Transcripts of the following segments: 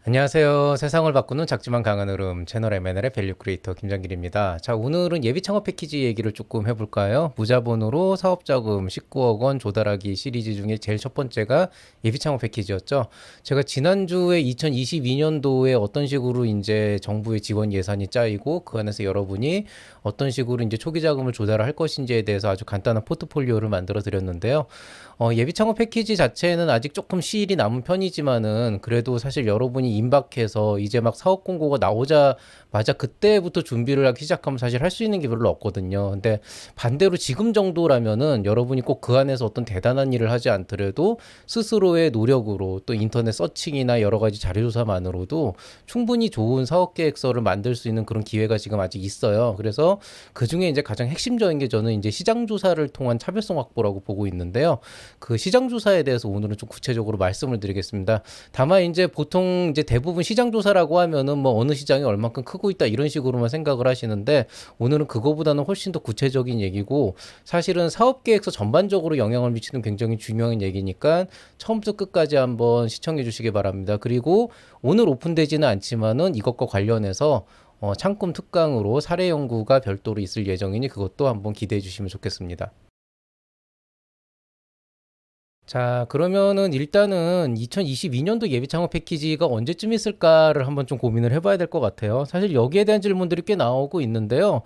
안녕하세요. 세상을 바꾸는 작지만 강한 흐름 채널 M&L의 밸류 크리에이터 김장길입니다. 자, 오늘은 예비 창업 패키지 얘기를 조금 해볼까요? 무자본으로 사업자금 19억 원 조달하기 시리즈 중에 제일 첫 번째가 예비 창업 패키지였죠. 제가 지난주에 2022년도에 어떤 식으로 이제 정부의 지원 예산이 짜이고 그 안에서 여러분이 어떤 식으로 이제 초기 자금을 조달할 것인지에 대해서 아주 간단한 포트폴리오를 만들어 드렸는데요. 예비 창업 패키지 자체는 아직 조금 시일이 남은 편이지만은 그래도 사실 여러분이 임박해서 이제 막 사업 공고가 나오자마자 그때부터 준비를 하기 시작하면 사실 할 수 있는 게 별로 없거든요. 근데 반대로 지금 정도라면은 여러분이 꼭 그 안에서 어떤 대단한 일을 하지 않더라도 스스로의 노력으로 또 인터넷 서칭이나 여러 가지 자료 조사만으로도 충분히 좋은 사업 계획서를 만들 수 있는 그런 기회가 지금 아직 있어요. 그래서 그 중에 이제 가장 핵심적인 게 저는 이제 시장 조사를 통한 차별성 확보라고 보고 있는데요. 그 시장 조사에 대해서 오늘은 좀 구체적으로 말씀을 드리겠습니다. 다만 이제 보통 이제 대부분 시장 조사라고 하면은 뭐 어느 시장이 얼만큼 크고 있다 이런 식으로만 생각을 하시는데 오늘은 그거보다는 훨씬 더 구체적인 얘기고 사실은 사업 계획서 전반적으로 영향을 미치는 굉장히 중요한 얘기니까 처음부터 끝까지 한번 시청해 주시기 바랍니다. 그리고 오늘 오픈되지는 않지만은 이것과 관련해서 창금 특강으로 사례 연구가 별도로 있을 예정이니 그것도 한번 기대해 주시면 좋겠습니다. 자, 그러면은 일단은 2022년도 예비 창업 패키지가 언제쯤 있을까를 한번 좀 고민을 해봐야 될 것 같아요. 사실 여기에 대한 질문들이 꽤 나오고 있는데요.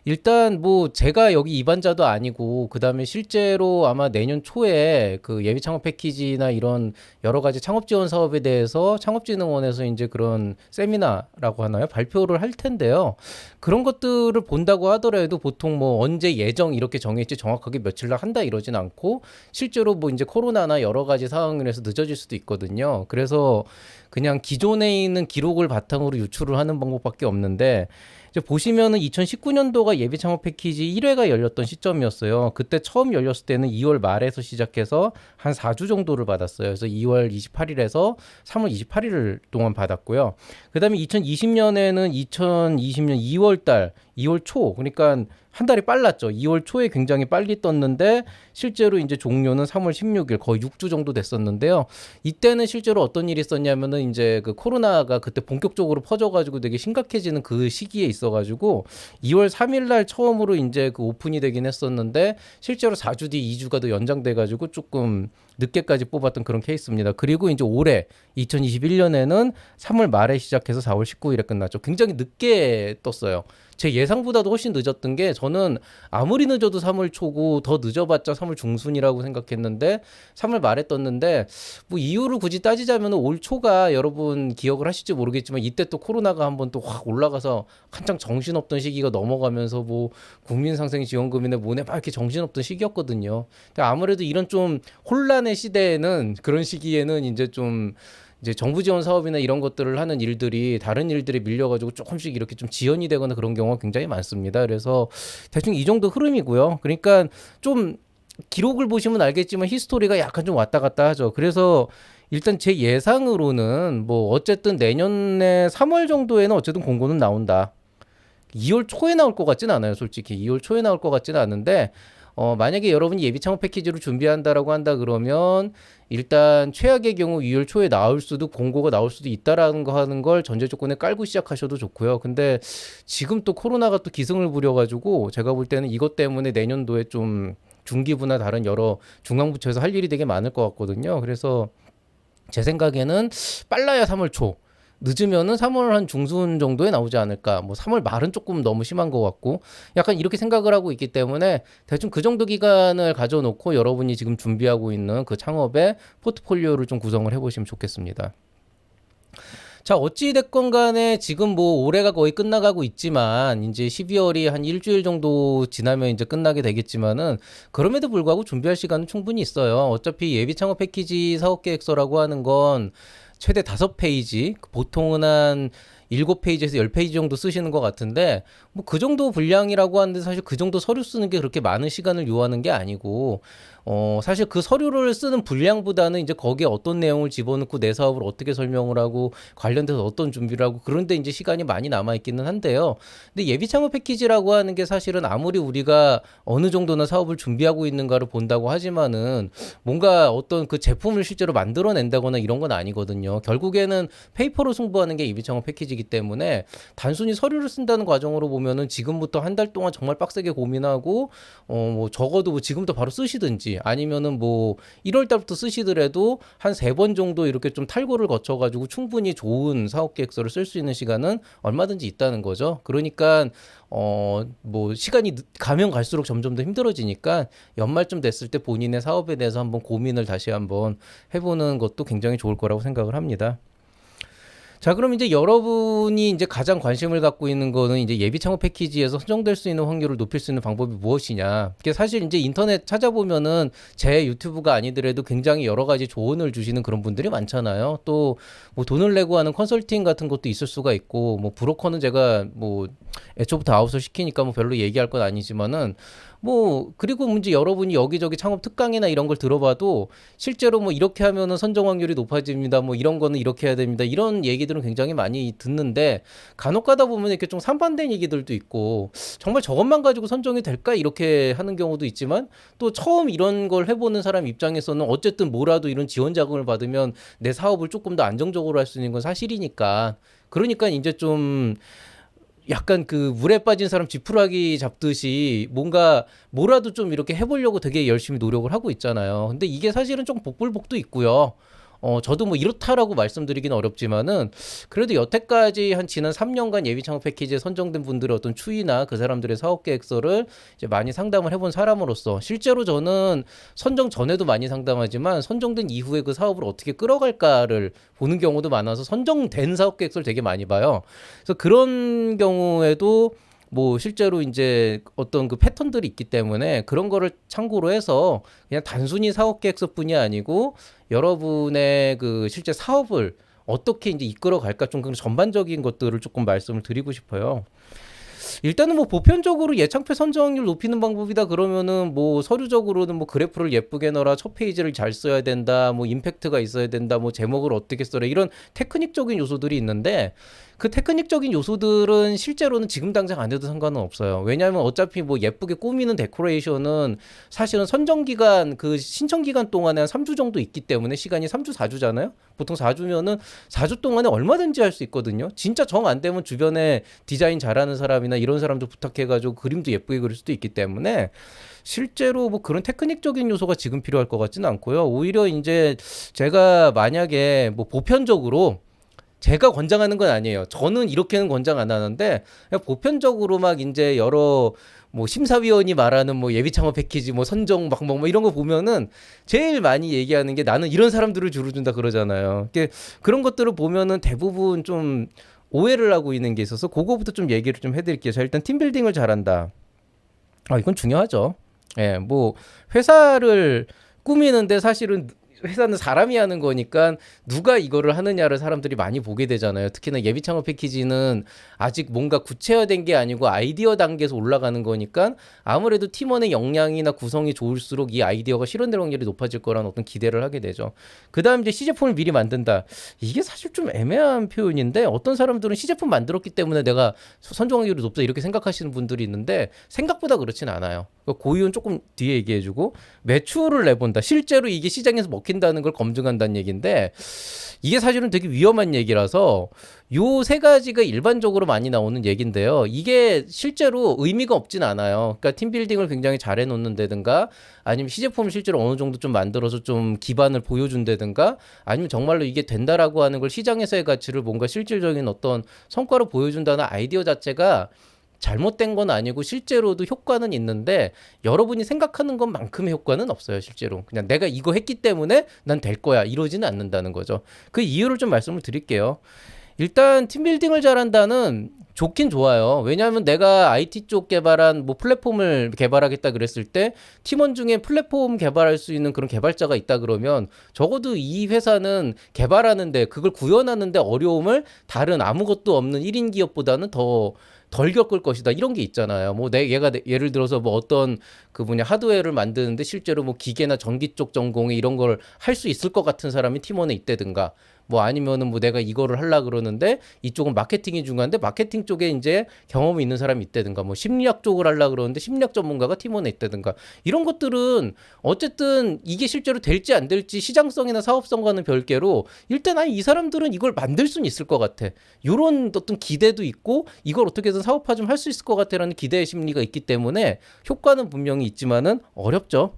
일단 뭐 제가 여기 입안자도 아니고 그다음에 실제로 아마 내년 초에 그 예비 창업 패키지나 이런 여러 가지 창업 지원 사업에 대해서 창업진흥원에서 이제 그런 세미나라고 하나요? 발표를 할 텐데요. 그런 것들을 본다고 하더라도 보통 뭐 언제 예정 이렇게 정했지 정확하게 며칠 날 한다 이러진 않고 실제로 뭐 이제 코로나나 여러 가지 상황을 해서 늦어질 수도 있거든요. 그래서 그냥 기존에 있는 기록을 바탕으로 유출을 하는 방법밖에 없는데 이제 보시면은 2019년도가 예비 창업 패키지 1회가 열렸던 시점이었어요. 그때 처음 열렸을 때는 2월 말에서 시작해서 한 4주 정도를 받았어요. 그래서 2월 28일에서 3월 28일 동안 받았고요. 그다음에 2020년에는 2020년 2월 달, 2월 초, 그러니까 한 달이 빨랐죠. 2월 초에 굉장히 빨리 떴는데 실제로 이제 종료는 3월 16일 거의 6주 정도 됐었는데요. 이때는 실제로 어떤 일이 있었냐면은 이제 그 코로나가 그때 본격적으로 퍼져가지고 되게 심각해지는 그 시기에 있어가지고 2월 3일 날 처음으로 이제 그 오픈이 되긴 했었는데 실제로 4주 뒤 2주가 더 연장돼가지고 조금 늦게까지 뽑았던 그런 케이스입니다. 그리고 이제 올해 2021년에는 3월 말에 시작해서 4월 19일에 끝났죠. 굉장히 늦게 떴어요. 제 예상보다도 훨씬 늦었던 게 저는 아무리 늦어도 3월 초고 더 늦어봤자 3월 중순이라고 생각했는데 3월 말에 떴는데 뭐 이유를 굳이 따지자면 올 초가 여러분 기억을 하실지 모르겠지만 이때 또 코로나가 한번 또 확 올라가서 한창 정신없던 시기가 넘어가면서 뭐 국민상생지원금이나 뭐네 막 이렇게 정신없던 시기였거든요. 근데 아무래도 이런 좀 혼란의 시대에는 그런 시기에는 이제 좀 이제 정부 지원 사업이나 이런 것들을 하는 일들이 다른 일들이 밀려가지고 조금씩 이렇게 좀 지연이 되거나 그런 경우가 굉장히 많습니다. 그래서 대충 이 정도 흐름이고요. 그러니까 좀 기록을 보시면 알겠지만 히스토리가 약간 좀 왔다 갔다 하죠. 그래서 일단 제 예상으로는 뭐 어쨌든 내년에 3월 정도에는 어쨌든 공고는 나온다. 2월 초에 나올 것 같진 않아요, 솔직히. 2월 초에 나올 것 같지는 않은데, 만약에 여러분이 예비 창업 패키지로 준비한다라고 한다 그러면 일단 최악의 경우 2월 초에 나올 수도 공고가 나올 수도 있다라는 거 하는 걸 전제 조건에 깔고 시작하셔도 좋고요. 근데 지금 또 코로나가 또 기승을 부려가지고 제가 볼 때는 이것 때문에 내년도에 좀 중기부나 다른 여러 중앙부처에서 할 일이 되게 많을 것 같거든요. 그래서 제 생각에는 빨라야 3월 초. 늦으면은 3월 한 중순 정도에 나오지 않을까. 뭐 3월 말은 조금 너무 심한 것 같고, 약간 이렇게 생각을 하고 있기 때문에 대충 그 정도 기간을 가져놓고 여러분이 지금 준비하고 있는 그 창업의 포트폴리오를 좀 구성을 해보시면 좋겠습니다. 자, 어찌됐건 간에 지금 뭐 올해가 거의 끝나가고 있지만, 이제 12월이 한 일주일 정도 지나면 이제 끝나게 되겠지만은, 그럼에도 불구하고 준비할 시간은 충분히 있어요. 어차피 예비 창업 패키지 사업 계획서라고 하는 건 최대 5페이지, 보통은 한 7페이지에서 10페이지 정도 쓰시는 것 같은데 뭐 그 정도 분량이라고 하는데 사실 그 정도 서류 쓰는 게 그렇게 많은 시간을 요하는 게 아니고 사실 그 서류를 쓰는 분량보다는 이제 거기에 어떤 내용을 집어넣고 내 사업을 어떻게 설명을 하고 관련돼서 어떤 준비를 하고 그런데 이제 시간이 많이 남아 있기는 한데요. 근데 예비 창업 패키지라고 하는 게 사실은 아무리 우리가 어느 정도나 사업을 준비하고 있는가를 본다고 하지만은 뭔가 어떤 그 제품을 실제로 만들어낸다거나 이런 건 아니거든요. 결국에는 페이퍼로 승부하는 게 예비 창업 패키지이기 때문에 단순히 서류를 쓴다는 과정으로 보면은 지금부터 한 달 동안 정말 빡세게 고민하고 뭐 적어도 뭐 지금부터 바로 쓰시든지 아니면은 뭐 1월 달부터 쓰시더라도 한 3번 정도 이렇게 좀 탈고를 거쳐가지고 충분히 좋은 사업 계획서를 쓸 수 있는 시간은 얼마든지 있다는 거죠. 그러니까 뭐 시간이 가면 갈수록 점점 더 힘들어지니까 연말쯤 됐을 때 본인의 사업에 대해서 한번 고민을 다시 한번 해보는 것도 굉장히 좋을 거라고 생각을 합니다. 자, 그럼 이제 여러분이 이제 가장 관심을 갖고 있는 거는 이제 예비 창업 패키지에서 선정될 수 있는 확률을 높일 수 있는 방법이 무엇이냐. 그게 사실 이제 인터넷 찾아보면은 제 유튜브가 아니더라도 굉장히 여러 가지 조언을 주시는 그런 분들이 많잖아요. 또 뭐 돈을 내고 하는 컨설팅 같은 것도 있을 수가 있고, 뭐 브로커는 제가 뭐 애초부터 아웃을 시키니까 뭐 별로 얘기할 건 아니지만은 뭐 그리고 문제 여러분이 여기저기 창업 특강이나 이런 걸 들어봐도 실제로 뭐 이렇게 하면은 선정 확률이 높아집니다. 뭐 이런 거는 이렇게 해야 됩니다. 이런 얘기들은 굉장히 많이 듣는데 간혹 가다 보면 이렇게 좀 상반된 얘기들도 있고 정말 저것만 가지고 선정이 될까 이렇게 하는 경우도 있지만 또 처음 이런 걸 해보는 사람 입장에서는 어쨌든 뭐라도 이런 지원 자금을 받으면 내 사업을 조금 더 안정적으로 할 수 있는 건 사실이니까 그러니까 이제 좀 약간 그 물에 빠진 사람 지푸라기 잡듯이 뭔가 뭐라도 좀 이렇게 해보려고 되게 열심히 노력을 하고 있잖아요. 근데 이게 사실은 좀 복불복도 있고요. 저도 뭐 이렇다라고 말씀드리기는 어렵지만은 그래도 여태까지 한 지난 3년간 예비 창업 패키지에 선정된 분들의 어떤 추이나 그 사람들의 사업 계획서를 이제 많이 상담을 해본 사람으로서 실제로 저는 선정 전에도 많이 상담하지만 선정된 이후에 그 사업을 어떻게 끌어갈까를 보는 경우도 많아서 선정된 사업 계획서를 되게 많이 봐요. 그래서 그런 경우에도 뭐 실제로 이제 어떤 그 패턴들이 있기 때문에 그런 거를 참고로 해서 그냥 단순히 사업 계획서뿐이 아니고 여러분의 그 실제 사업을 어떻게 이제 이끌어 갈까 좀 그런 전반적인 것들을 조금 말씀을 드리고 싶어요. 일단은 뭐 보편적으로 예창패 선정률 높이는 방법이다 그러면은 뭐 서류적으로는 뭐 그래프를 예쁘게 넣어라, 첫 페이지를 잘 써야 된다, 뭐 임팩트가 있어야 된다, 뭐 제목을 어떻게 써라 이런 테크닉적인 요소들이 있는데 그 테크닉적인 요소들은 실제로는 지금 당장 안 해도 상관은 없어요. 왜냐하면 어차피 뭐 예쁘게 꾸미는 데코레이션은 사실은 선정 기간 그 신청 기간 동안에 한 3주 정도 있기 때문에 시간이 3주 4주잖아요. 보통 4주면은 4주 동안에 얼마든지 할 수 있거든요. 진짜 정 안 되면 주변에 디자인 잘하는 사람이나 이런 사람들 부탁해가지고 그림도 예쁘게 그릴 수도 있기 때문에 실제로 뭐 그런 테크닉적인 요소가 지금 필요할 것 같지는 않고요. 오히려 이제 제가 만약에 뭐 보편적으로 제가 권장하는 건 아니에요. 저는 이렇게는 권장 안 하는데 그냥 보편적으로 막 이제 여러 뭐 심사위원이 말하는 뭐 예비 창업 패키지 뭐 선정 방법 뭐 이런 거 보면은 제일 많이 얘기하는 게 나는 이런 사람들을 주로 준다 그러잖아요. 그런 것들을 보면은 대부분 좀 오해를 하고 있는 게 있어서 그거부터 좀 얘기를 좀 해드릴게요. 자, 일단 팀빌딩을 잘한다. 이건 중요하죠. 예, 뭐 회사를 꾸미는데 사실은 회사는 사람이 하는 거니까 누가 이거를 하느냐를 사람들이 많이 보게 되잖아요. 특히나 예비 창업 패키지는 아직 뭔가 구체화된 게 아니고 아이디어 단계에서 올라가는 거니까 아무래도 팀원의 역량이나 구성이 좋을수록 이 아이디어가 실현될 확률이 높아질 거라는 어떤 기대를 하게 되죠. 그다음 이제 시제품을 미리 만든다. 이게 사실 좀 애매한 표현인데 어떤 사람들은 시제품 만들었기 때문에 내가 선정 확률이 높다 이렇게 생각하시는 분들이 있는데 생각보다 그렇진 않아요. 고이유는 조금 뒤에 얘기해주고 매출을 내본다. 실제로 이게 시장에서 먹힌다는 걸 검증한다는 얘기인데 이게 사실은 되게 위험한 얘기라서 요 세 가지가 일반적으로 많이 나오는 얘기인데요. 이게 실제로 의미가 없진 않아요. 그러니까 팀빌딩을 굉장히 잘 해놓는다든가 아니면 시제품을 실제로 어느 정도 좀 만들어서 좀 기반을 보여준다든가 아니면 정말로 이게 된다라고 하는 걸 시장에서의 가치를 뭔가 실질적인 어떤 성과로 보여준다는 아이디어 자체가 잘못된 건 아니고 실제로도 효과는 있는데 여러분이 생각하는 것만큼의 효과는 없어요. 실제로 그냥 내가 이거 했기 때문에 난 될 거야 이러지는 않는다는 거죠. 그 이유를 좀 말씀을 드릴게요. 일단 팀빌딩을 잘한다는 좋긴 좋아요. 왜냐하면 내가 IT 쪽 개발한 뭐 플랫폼을 개발하겠다 그랬을 때 팀원 중에 플랫폼 개발할 수 있는 그런 개발자가 있다 그러면 적어도 이 회사는 개발하는데 그걸 구현하는데 어려움을 다른 아무것도 없는 1인 기업보다는 더 덜 겪을 것이다. 이런 게 있잖아요. 뭐 얘가 예를 들어서 뭐 어떤 그 뭐냐 하드웨어를 만드는데 실제로 뭐 기계나 전기 쪽 전공에 이런 걸 할 수 있을 것 같은 사람이 팀원에 있다든가 뭐 아니면은 뭐 내가 이거를 하려 그러는데 이쪽은 마케팅이 중요한데 마케팅 쪽에 이제 경험이 있는 사람이 있다든가 뭐 심리학 쪽을 하려 그러는데 심리학 전문가가 팀원에 있다든가 이런 것들은 어쨌든 이게 실제로 될지 안 될지 시장성이나 사업성과는 별개로 일단 아니 이 사람들은 이걸 만들 수는 있을 것 같아. 요런 어떤 기대도 있고 이걸 어떻게든 사업화 좀 할 수 있을 것 같아라는 기대의 심리가 있기 때문에 효과는 분명히 있지만은 어렵죠.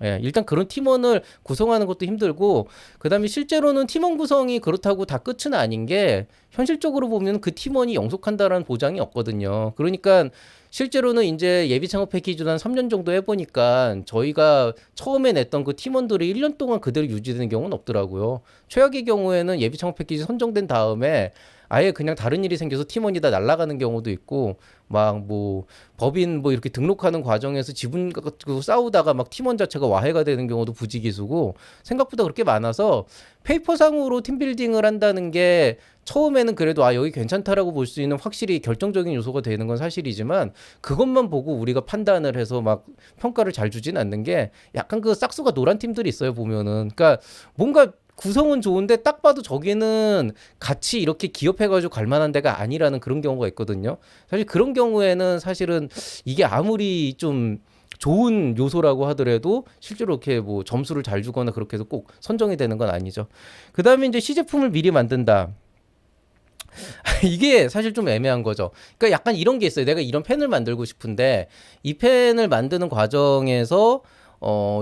예, 일단 그런 팀원을 구성하는 것도 힘들고, 그 다음에 실제로는 팀원 구성이 그렇다고 다 끝은 아닌 게, 현실적으로 보면 그 팀원이 영속한다라는 보장이 없거든요. 그러니까 실제로는 이제 예비 창업 패키지도 한 3년 정도 해보니까 저희가 처음에 냈던 그 팀원들이 1년 동안 그대로 유지되는 경우는 없더라고요. 최악의 경우에는 예비 창업 패키지 선정된 다음에 아예 그냥 다른 일이 생겨서 팀원이 다 날아가는 경우도 있고 막 뭐 법인 뭐 이렇게 등록하는 과정에서 지분 갖고 싸우다가 막 팀원 자체가 와해가 되는 경우도 부지기수고 생각보다 그렇게 많아서 페이퍼상으로 팀빌딩을 한다는 게 처음에는 그래도 아 여기 괜찮다라고 볼 수 있는 확실히 결정적인 요소가 되는 건 사실이지만 그것만 보고 우리가 판단을 해서 막 평가를 잘 주진 않는 게 약간 그 싹수가 노란 팀들이 있어요 보면은 그러니까 뭔가 구성은 좋은데 딱 봐도 저기는 같이 이렇게 기업해가지고 갈 만한 데가 아니라는 그런 경우가 있거든요. 사실 그런 경우에는 사실은 이게 아무리 좀 좋은 요소라고 하더라도 실제로 이렇게 뭐 점수를 잘 주거나 그렇게 해서 꼭 선정이 되는 건 아니죠. 그 다음에 이제 시제품을 미리 만든다. 이게 사실 좀 애매한 거죠. 그러니까 약간 이런 게 있어요. 내가 이런 펜을 만들고 싶은데 이 펜을 만드는 과정에서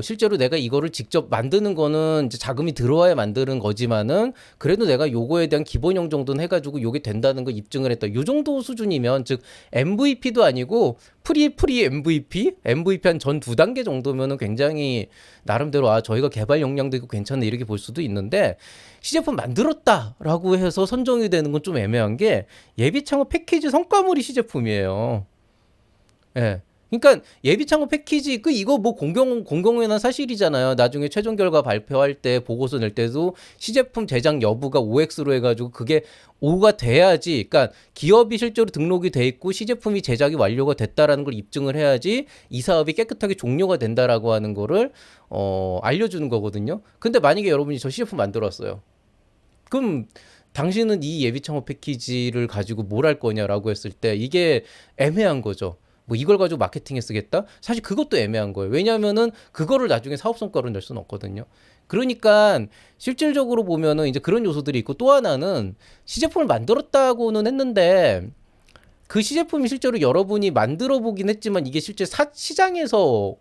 실제로 내가 이거를 직접 만드는 거는 이제 자금이 들어와야 만드는 거지만은 그래도 내가 요거에 대한 기본형 정도는 해가지고 요게 된다는 걸 입증을 했다. 요 정도 수준이면 즉 MVP도 아니고 프리 MVP 한 전 두 단계 정도면은 굉장히 나름대로 아 저희가 개발 역량도 있고 괜찮네 이렇게 볼 수도 있는데 시제품 만들었다라고 해서 선정이 되는 건 좀 애매한 게 예비 창업 패키지 성과물이 시제품이에요. 예. 그러니까 예비 창업 패키지 그 이거 뭐 공공연한 사실이잖아요. 나중에 최종 결과 발표할 때 보고서 낼 때도 시제품 제작 여부가 OX로 해가지고 그게 O가 돼야지. 그러니까 기업이 실제로 등록이 돼 있고 시제품이 제작이 완료가 됐다라는 걸 입증을 해야지 이 사업이 깨끗하게 종료가 된다라고 하는 거를 알려주는 거거든요. 근데 만약에 여러분이 저 시제품 만들었어요. 그럼 당신은 이 예비 창업 패키지를 가지고 뭘 할 거냐라고 했을 때 이게 애매한 거죠. 뭐 이걸 가지고 마케팅에 쓰겠다? 사실 그것도 애매한 거예요. 왜냐하면은 그거를 나중에 사업 성과로 낼 수는 없거든요. 그러니까 실질적으로 보면은 이제 그런 요소들이 있고 또 하나는 시제품을 만들었다고는 했는데 그 시제품이 실제로 여러분이 만들어 보긴 했지만 이게 실제 시장에서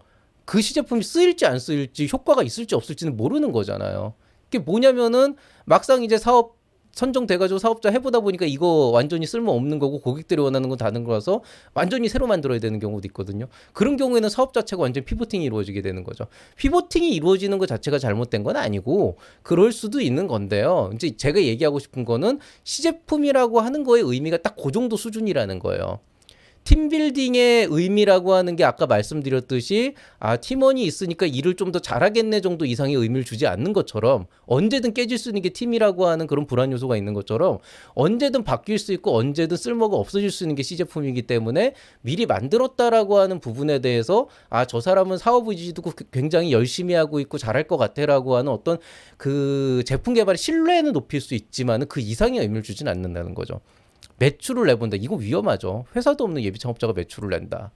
그 시제품이 쓰일지 안 쓰일지 효과가 있을지 없을지는 모르는 거잖아요. 그게 뭐냐면은 막상 이제 사업 선정돼가지고 사업자 해보다 보니까 이거 완전히 쓸모없는 거고 고객들이 원하는 건 다른 거라서 완전히 새로 만들어야 되는 경우도 있거든요. 그런 경우에는 사업 자체가 완전 피보팅이 이루어지게 되는 거죠. 피보팅이 이루어지는 것 자체가 잘못된 건 아니고 그럴 수도 있는 건데요. 이제 제가 얘기하고 싶은 거는 시제품이라고 하는 거의 의미가 딱 그 정도 수준이라는 거예요. 팀빌딩의 의미라고 하는 게 아까 말씀드렸듯이 아 팀원이 있으니까 일을 좀 더 잘하겠네 정도 이상의 의미를 주지 않는 것처럼 언제든 깨질 수 있는 게 팀이라고 하는 그런 불안 요소가 있는 것처럼 언제든 바뀔 수 있고 언제든 쓸모가 없어질 수 있는 게 시제품이기 때문에 미리 만들었다라고 하는 부분에 대해서 아 저 사람은 사업 의지도 굉장히 열심히 하고 있고 잘할 것 같아라고 하는 어떤 그 제품 개발의 신뢰는 높일 수 있지만 그 이상의 의미를 주지는 않는다는 거죠. 매출을 내본다. 이거 위험하죠. 회사도 없는 예비 창업자가 매출을 낸다.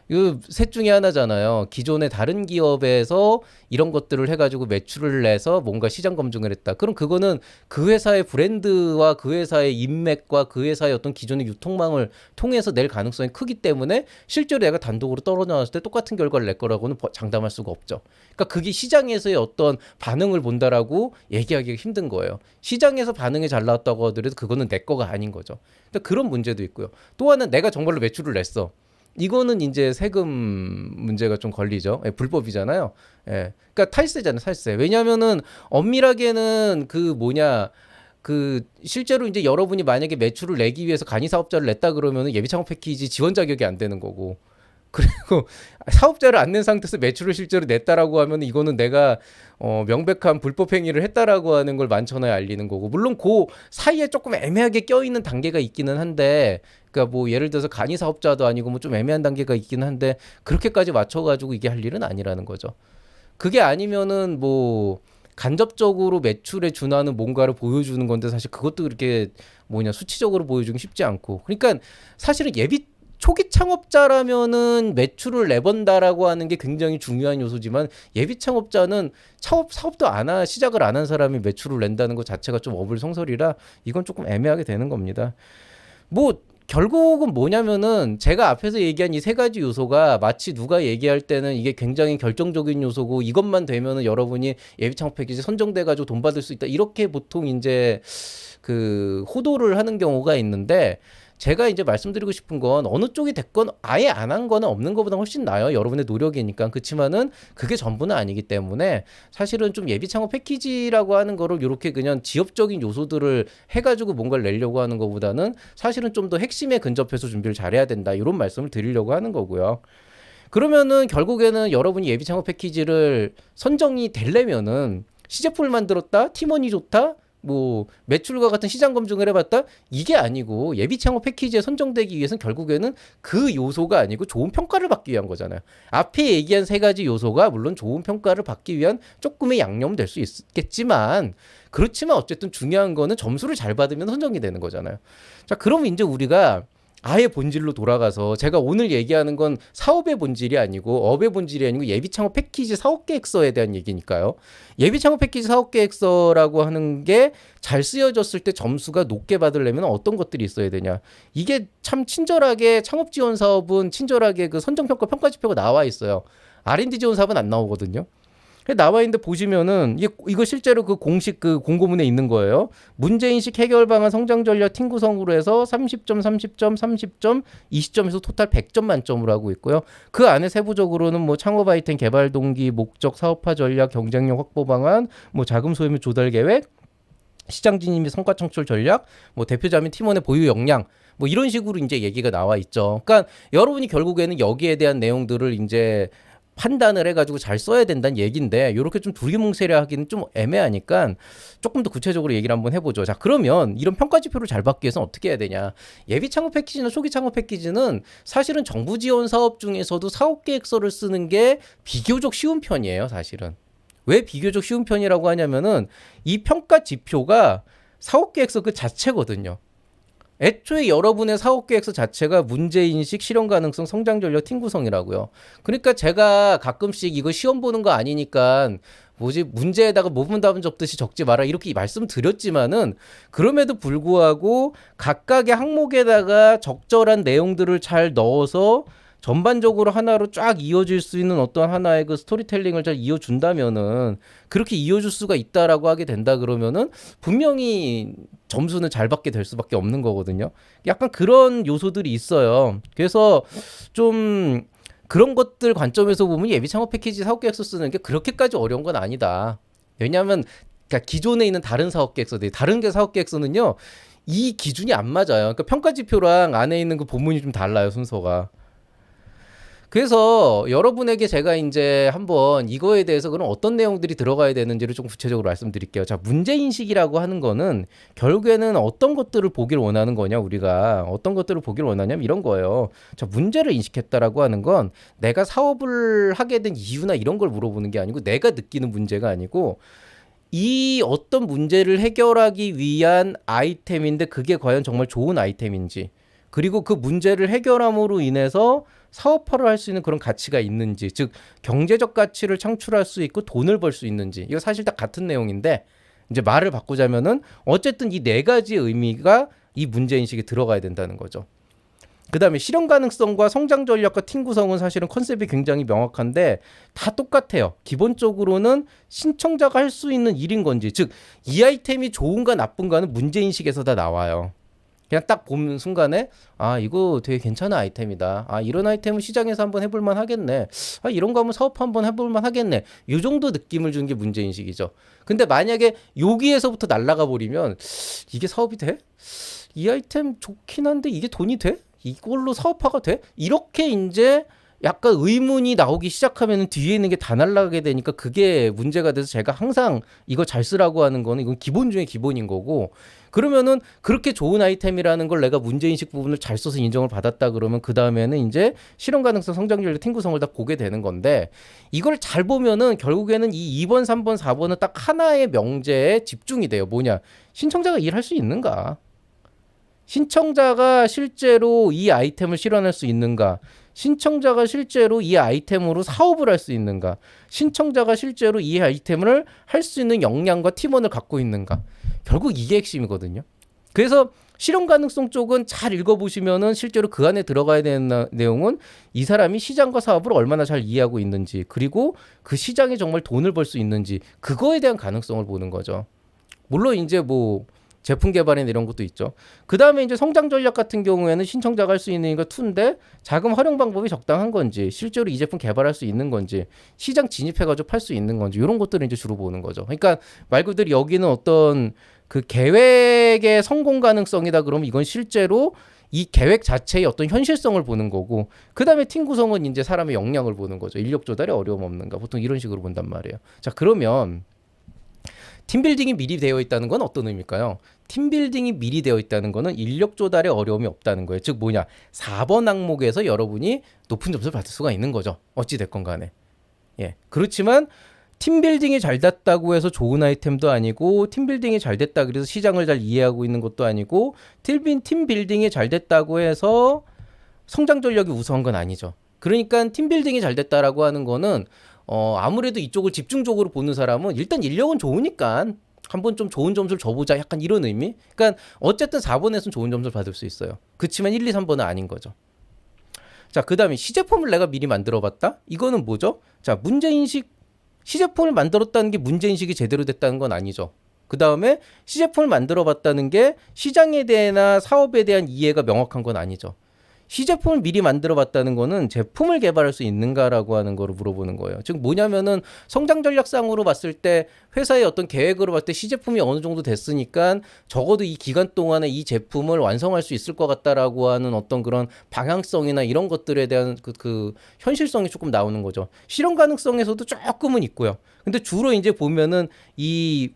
이거 셋 중에 하나잖아요. 기존의 다른 기업에서 이런 것들을 해가지고 매출을 내서 뭔가 시장 검증을 했다. 그럼 그거는 그 회사의 브랜드와 그 회사의 인맥과 그 회사의 어떤 기존의 유통망을 통해서 낼 가능성이 크기 때문에 실제로 내가 단독으로 떨어져 나왔을 때 똑같은 결과를 낼 거라고는 장담할 수가 없죠. 그러니까 그게 시장에서의 어떤 반응을 본다라고 얘기하기가 힘든 거예요. 시장에서 반응이 잘 나왔다고 하더라도 그거는 내 거가 아닌 거죠. 그러니까 그런 문제도 있고요. 또 하나는 내가 정말로 매출을 냈어. 이거는 이제 세금 문제가 좀 걸리죠. 예, 불법이잖아요. 예. 그러니까 탈세잖아요, 탈세. 왜냐하면은 엄밀하게는 그 뭐냐 실제로 이제 여러분이 만약에 매출을 내기 위해서 간이 사업자를 냈다 그러면은 예비 창업 패키지 지원 자격이 안 되는 거고. 그리고 사업자를 안 낸 상태에서 매출을 실제로 냈다라고 하면 이거는 내가 명백한 불법 행위를 했다라고 하는 걸 만천하에 알리는 거고. 물론 그 사이에 조금 애매하게 껴있는 단계가 있기는 한데, 그러니까 뭐 예를 들어서 간이 사업자도 아니고 뭐 좀 애매한 단계가 있기는 한데 그렇게까지 맞춰가지고 이게 할 일은 아니라는 거죠. 그게 아니면은 뭐 간접적으로 매출에 준하는 뭔가를 보여주는 건데 사실 그것도 그렇게 수치적으로 보여주기 쉽지 않고. 그러니까 사실은 예비 초기 창업자라면은 매출을 내본다라고 하는 게 굉장히 중요한 요소지만 예비 창업자는 사업도 시작을 안 한 사람이 매출을 낸다는 것 자체가 좀 어불성설이라 이건 조금 애매하게 되는 겁니다. 뭐 결국은 뭐냐면은 제가 앞에서 얘기한 이 세 가지 요소가 마치 누가 얘기할 때는 이게 굉장히 결정적인 요소고 이것만 되면은 여러분이 예비 창업 패키지 선정돼 가지고 돈 받을 수 있다 이렇게 보통 이제 호도를 하는 경우가 있는데, 제가 이제 말씀드리고 싶은 건 어느 쪽이 됐건 아예 안 한 거는 없는 것보다 훨씬 나아요. 여러분의 노력이니까. 그렇지만은 그게 전부는 아니기 때문에 사실은 좀 예비 창업 패키지라고 하는 거를 이렇게 그냥 지엽적인 요소들을 해가지고 뭔가를 내려고 하는 것보다는 사실은 좀 더 핵심에 근접해서 준비를 잘해야 된다. 이런 말씀을 드리려고 하는 거고요. 그러면은 결국에는 여러분이 예비 창업 패키지를 선정이 되려면은 시제품을 만들었다, 팀원이 좋다, 뭐 매출과 같은 시장 검증을 해봤다, 이게 아니고 예비 창업 패키지에 선정되기 위해서는 결국에는 그 요소가 아니고 좋은 평가를 받기 위한 거잖아요. 앞에 얘기한 세 가지 요소가 물론 좋은 평가를 받기 위한 조금의 양념은 될 수 있겠지만, 그렇지만 어쨌든 중요한 거는 점수를 잘 받으면 선정이 되는 거잖아요. 자, 그럼 이제 우리가 아예 본질로 돌아가서, 제가 오늘 얘기하는 건 사업의 본질이 아니고 업의 본질이 아니고 예비 창업 패키지 사업계획서에 대한 얘기니까요. 예비 창업 패키지 사업계획서라고 하는 게 잘 쓰여졌을 때 점수가 높게 받으려면 어떤 것들이 있어야 되냐. 이게 참 친절하게 창업 지원 사업은 친절하게 그 선정평가 평가지표가 나와 있어요. R&D 지원 사업은 안 나오거든요. 나와 있는데 보시면은 이거 실제로 그 공식 그 공고문에 있는 거예요. 문제인식 해결 방안 성장 전략 팀 구성으로 해서 30점, 30점, 30점, 20점에서 토탈 100점 만점으로 하고 있고요. 그 안에 세부적으로는 뭐 창업 아이템 개발 동기, 목적, 사업화 전략, 경쟁력 확보 방안, 뭐 자금 소유 및 조달 계획, 시장 진입 및 성과 창출 전략, 뭐 대표자 및 팀원의 보유 역량, 뭐 이런 식으로 이제 얘기가 나와 있죠. 그러니까 여러분이 결국에는 여기에 대한 내용들을 이제 판단을 해가지고 잘 써야 된다는 얘기인데, 이렇게 좀 두리뭉실하게 하기는 좀 애매하니까 조금 더 구체적으로 얘기를 한번 해보죠. 자, 그러면 이런 평가 지표를 잘 받기 위해서는 어떻게 해야 되냐. 예비 창업 패키지나 초기 창업 패키지는 사실은 정부 지원 사업 중에서도 사업 계획서를 쓰는 게 비교적 쉬운 편이에요, 사실은. 왜 비교적 쉬운 편이라고 하냐면은 이 평가 지표가 사업 계획서 그 자체거든요. 애초에 여러분의 사업계획서 자체가 문제인식, 실현 가능성, 성장 전략, 팀 구성이라고요. 그러니까 제가 가끔씩 이거 시험 보는 거 아니니까 문제에다가 모분 답은 적듯이 적지 마라 이렇게 말씀드렸지만은, 그럼에도 불구하고 각각의 항목에다가 적절한 내용들을 잘 넣어서 전반적으로 하나로 쫙 이어질 수 있는 어떤 하나의 그 스토리텔링을 잘 이어준다면은, 그렇게 이어줄 수가 있다라고 하게 된다 그러면은 분명히 점수는 잘 받게 될 수밖에 없는 거거든요. 약간 그런 요소들이 있어요. 그래서 좀 그런 것들 관점에서 보면 예비 창업 패키지 사업계획서 쓰는 게 그렇게까지 어려운 건 아니다. 왜냐하면 그러니까 기존에 있는 다른 사업계획서들, 다른 게 사업계획서는요, 이 기준이 안 맞아요. 그러니까 평가지표랑 안에 있는 그 본문이 좀 달라요, 순서가. 그래서 여러분에게 제가 이제 한번 이거에 대해서 그럼 어떤 내용들이 들어가야 되는지를 좀 구체적으로 말씀드릴게요. 자, 문제인식이라고 하는 거는 결국에는 어떤 것들을 보길 원하는 거냐, 우리가 어떤 것들을 보길 원하냐면 이런 거예요. 자, 문제를 인식했다라고 하는 건 내가 사업을 하게 된 이유나 이런 걸 물어보는 게 아니고, 내가 느끼는 문제가 아니고 이 어떤 문제를 해결하기 위한 아이템인데 그게 과연 정말 좋은 아이템인지, 그리고 그 문제를 해결함으로 인해서 사업화를 할 수 있는 그런 가치가 있는지, 즉 경제적 가치를 창출할 수 있고 돈을 벌 수 있는지, 이거 사실 다 같은 내용인데 이제 말을 바꾸자면은 어쨌든 이 네 가지의 의미가 이 문제인식에 들어가야 된다는 거죠. 그 다음에 실현 가능성과 성장 전략과 팀 구성은 사실은 컨셉이 굉장히 명확한데 다 똑같아요. 기본적으로는 신청자가 할 수 있는 일인 건지, 즉 이 아이템이 좋은가 나쁜가는 문제인식에서 다 나와요. 그냥 딱 보는 순간에 아 이거 되게 괜찮은 아이템이다. 아 이런 아이템은 시장에서 한번 해볼 만 하겠네. 아 이런 거 한번 사업 한번 해볼 만 하겠네. 이 정도 느낌을 주는 게 문제인식이죠. 근데 만약에 여기에서부터 날아가 버리면 이게 사업이 돼? 이 아이템 좋긴 한데 이게 돈이 돼? 이걸로 사업화가 돼? 이렇게 이제 약간 의문이 나오기 시작하면 뒤에 있는 게 다 날아가게 되니까 그게 문제가 돼서 제가 항상 이거 잘 쓰라고 하는 거는 이건 기본 중에 기본인 거고 그러면은 그렇게 좋은 아이템이라는 걸 내가 문제인식 부분을 잘 써서 인정을 받았다 그러면 그 다음에는 이제 실현 가능성, 성장률, 팀 구성을 다 보게 되는 건데 이걸 잘 보면은 결국에는 이 2번, 3번, 4번은 딱 하나의 명제에 집중이 돼요. 뭐냐? 신청자가 일할 수 있는가? 신청자가 실제로 이 아이템을 실현할 수 있는가? 신청자가 실제로 이 아이템으로 사업을 할 수 있는가? 신청자가 실제로 이 아이템을 할 수 있는 역량과 팀원을 갖고 있는가? 결국 이게 핵심이거든요. 그래서 실현 가능성 쪽은 잘 읽어보시면은 실제로 그 안에 들어가야 되는 내용은 이 사람이 시장과 사업을 얼마나 잘 이해하고 있는지, 그리고 그 시장에 정말 돈을 벌 수 있는지, 그거에 대한 가능성을 보는 거죠. 물론 이제 뭐 제품 개발이나 이런 것도 있죠. 그 다음에 이제 성장 전략 같은 경우에는 신청자가 할 수 있는 거 2인데 자금 활용 방법이 적당한 건지, 실제로 이 제품 개발할 수 있는 건지, 시장 진입해가지고 팔 수 있는 건지, 이런 것들을 이제 주로 보는 거죠. 그러니까 말 그대로 여기는 어떤 그 계획의 성공 가능성이다 그러면 이건 실제로 이 계획 자체의 어떤 현실성을 보는 거고, 그 다음에 팀 구성은 이제 사람의 역량을 보는 거죠. 인력 조달에 어려움 없는가, 보통 이런 식으로 본단 말이에요. 자, 그러면 팀빌딩이 미리 되어 있다는 건 어떤 의미일까요? 팀빌딩이 미리 되어 있다는 거는 인력 조달에 어려움이 없다는 거예요. 즉 뭐냐, 4번 항목에서 여러분이 높은 점수를 받을 수가 있는 거죠. 어찌 됐건 간에. 예. 그렇지만 팀빌딩이 잘 됐다고 해서 좋은 아이템도 아니고, 팀빌딩이 잘 됐다 그래서 시장을 잘 이해하고 있는 것도 아니고, 팀빌딩이 잘 됐다고 해서 성장 전략이 우수한 건 아니죠. 그러니까 팀빌딩이 잘 됐다라고 하는 거는 아무래도 이쪽을 집중적으로 보는 사람은 일단 인력은 좋으니까 한번 좀 좋은 점수를 줘보자, 약간 이런 의미. 그러니까 어쨌든 4번에서는 좋은 점수를 받을 수 있어요. 그렇지만 1, 2, 3번은 아닌 거죠. 자, 그 다음에 시제품을 내가 미리 만들어봤다? 이거는 뭐죠? 자, 문제인식, 시제품을 만들었다는 게 문제인식이 제대로 됐다는 건 아니죠. 그 다음에 시제품을 만들어봤다는 게 시장에 대해나 사업에 대한 이해가 명확한 건 아니죠. 시제품을 미리 만들어봤다는 거는 제품을 개발할 수 있는가라고 하는 거를 물어보는 거예요. 즉 뭐냐면은 성장 전략상으로 봤을 때 회사의 어떤 계획으로 봤을 때 시제품이 어느 정도 됐으니까 적어도 이 기간 동안에 이 제품을 완성할 수 있을 것 같다라고 하는 어떤 그런 방향성이나 이런 것들에 대한 그 현실성이 조금 나오는 거죠. 실현 가능성에서도 조금은 있고요. 근데 주로 이제 보면은 이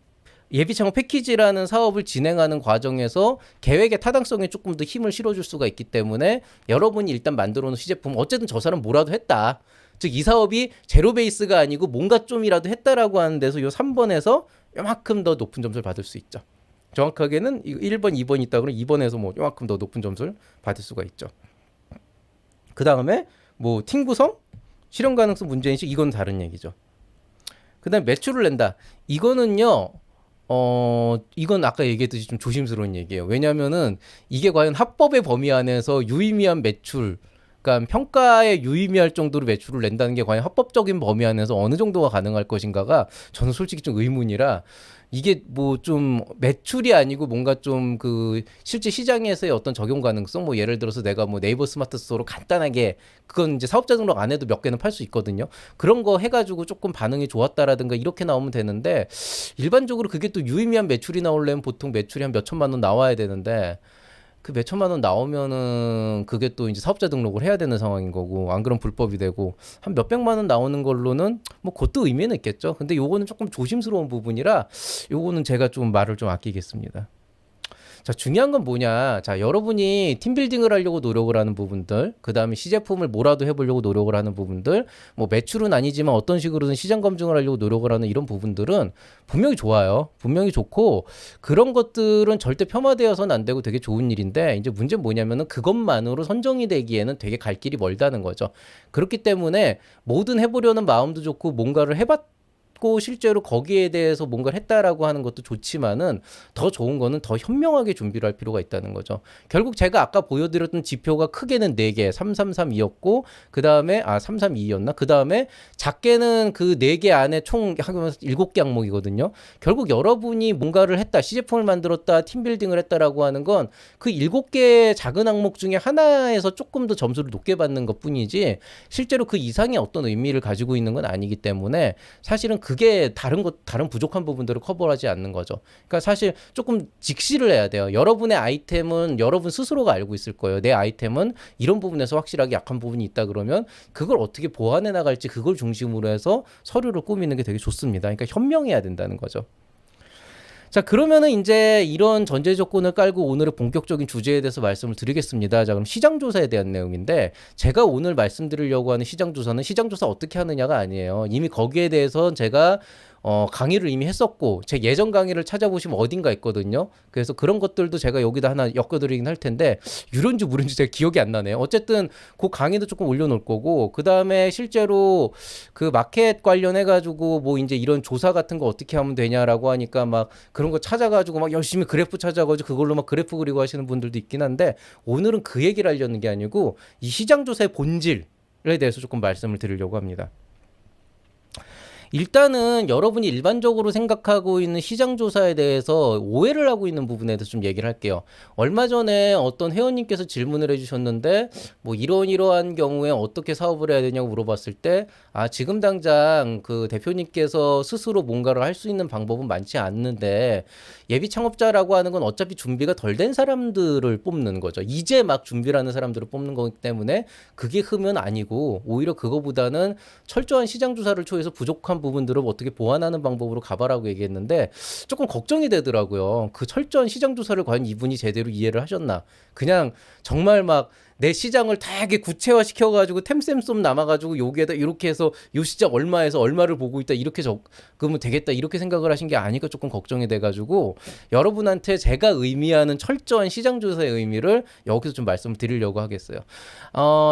예비창업 패키지라는 사업을 진행하는 과정에서 계획의 타당성에 조금 더 힘을 실어줄 수가 있기 때문에 여러분이 일단 만들어 놓은 시제품, 어쨌든 저 사람 뭐라도 했다, 즉 이 사업이 제로 베이스가 아니고 뭔가 좀이라도 했다라고 하는 데서 요 3번에서 요만큼 더 높은 점수를 받을 수 있죠. 정확하게는 1번, 2번 있다 그러면 2번에서 뭐 요만큼 더 높은 점수를 받을 수가 있죠. 그 다음에 뭐 팀 구성, 실현 가능성, 문제인식, 이건 다른 얘기죠. 그 다음에 매출을 낸다. 이거는요, 이건 아까 얘기했듯이 좀 조심스러운 얘기예요. 왜냐면은 이게 과연 합법의 범위 안에서 유의미한 매출, 그러니까 평가에 유의미할 정도로 매출을 낸다는 게 과연 합법적인 범위 안에서 어느 정도가 가능할 것인가가 저는 솔직히 좀 의문이라, 이게 뭐 좀 매출이 아니고 뭔가 좀 그 실제 시장에서의 어떤 적용 가능성, 뭐 예를 들어서 내가 뭐 네이버 스마트 스토어로 간단하게, 그건 이제 사업자 등록 안 해도 몇 개는 팔 수 있거든요. 그런 거 해가지고 조금 반응이 좋았다라든가 이렇게 나오면 되는데, 일반적으로 그게 또 유의미한 매출이 나오려면 보통 매출이 한 몇 천만 원 나와야 되는데, 그 몇 천만 원 나오면은 그게 또 이제 사업자 등록을 해야 되는 상황인 거고, 안 그럼 불법이 되고, 한 몇백만 원 나오는 걸로는 뭐 그것도 의미는 있겠죠. 근데 요거는 조금 조심스러운 부분이라 요거는 제가 좀 말을 좀 아끼겠습니다. 자, 중요한 건 뭐냐. 자, 여러분이 팀빌딩을 하려고 노력을 하는 부분들, 그 다음에 시제품을 뭐라도 해보려고 노력을 하는 부분들, 뭐 매출은 아니지만 어떤 식으로든 시장 검증을 하려고 노력을 하는 이런 부분들은 분명히 좋아요. 분명히 좋고, 그런 것들은 절대 폄하되어서는 안 되고 되게 좋은 일인데, 이제 문제는 뭐냐면은 그것만으로 선정이 되기에는 되게 갈 길이 멀다는 거죠. 그렇기 때문에 뭐든 해보려는 마음도 좋고 뭔가를 해봤 믿고 실제로 거기에 대해서 뭔가를 했다라고 하는 것도 좋지만은 더 좋은 거는 더 현명하게 준비를 할 필요가 있다는 거죠. 결국 제가 아까 보여드렸던 지표가 크게는 4개, 333이었고 그 다음에 332였나? 그 다음에 작게는 그 4개 안에 총 7개 항목이거든요. 결국 여러분이 뭔가를 했다, 시제품을 만들었다, 팀빌딩을 했다라고 하는 건 그 7개의 작은 항목 중에 하나에서 조금 더 점수를 높게 받는 것 뿐이지 실제로 그 이상의 어떤 의미를 가지고 있는 건 아니기 때문에 사실은 그게 다른 부족한 부분들을 커버하지 않는 거죠. 그러니까 사실 조금 직시를 해야 돼요. 여러분의 아이템은 여러분 스스로가 알고 있을 거예요. 내 아이템은 이런 부분에서 확실하게 약한 부분이 있다 그러면 그걸 어떻게 보완해 나갈지 그걸 중심으로 해서 서류를 꾸미는 게 되게 좋습니다. 그러니까 현명해야 된다는 거죠. 자, 그러면은 이제 이런 전제 조건을 깔고 오늘의 본격적인 주제에 대해서 말씀을 드리겠습니다. 자, 그럼 시장조사에 대한 내용인데 제가 오늘 말씀드리려고 하는 시장조사는 시장조사 어떻게 하느냐가 아니에요. 이미 거기에 대해서 제가 강의를 이미 했었고 제 예전 강의를 찾아보시면 어딘가 있거든요. 그래서 그런 것들도 제가 여기다 하나 엮어드리긴 할 텐데 유료인지 무료인지 제가 기억이 안 나네요. 어쨌든 그 강의도 조금 올려놓을 거고 그 다음에 실제로 그 마켓 관련해가지고 뭐 이제 이런 조사 같은 거 어떻게 하면 되냐라고 하니까 막 그런 거 찾아가지고 막 열심히 그래프 찾아가지고 그걸로 막 그래프 그리고 하시는 분들도 있긴 한데 오늘은 그 얘기를 하려는 게 아니고 이 시장조사의 본질에 대해서 조금 말씀을 드리려고 합니다. 일단은 여러분이 일반적으로 생각하고 있는 시장조사에 대해서 오해를 하고 있는 부분에 대해서 좀 얘기를 할게요. 얼마 전에 어떤 회원님께서 질문을 해주셨는데 뭐 이러한 경우에 어떻게 사업을 해야 되냐고 물어봤을 때 지금 당장 그 대표님께서 스스로 뭔가를 할 수 있는 방법은 많지 않는데 예비 창업자라고 하는 건 어차피 준비가 덜 된 사람들을 뽑는 거죠. 이제 막 준비를 하는 사람들을 뽑는 거기 때문에 그게 흠은 아니고 오히려 그거보다는 철저한 시장조사를 통해서 부족한 부분들을 어떻게 보완하는 방법으로 가봐라고 얘기했는데 조금 걱정이 되더라고요. 그 철저한 시장 조사를 과연 이분이 제대로 이해를 하셨나? 그냥 정말 막 내 시장을 되게 구체화 시켜가지고 템셈쏨 남아가지고 여기에다 이렇게 해서 요 시장 얼마에서 얼마를 보고 있다 이렇게 그러면 되겠다 이렇게 생각을 하신 게 아니까 조금 걱정이 돼가지고 여러분한테 제가 의미하는 철저한 시장 조사의 의미를 여기서 좀 말씀을 드리려고 하겠어요.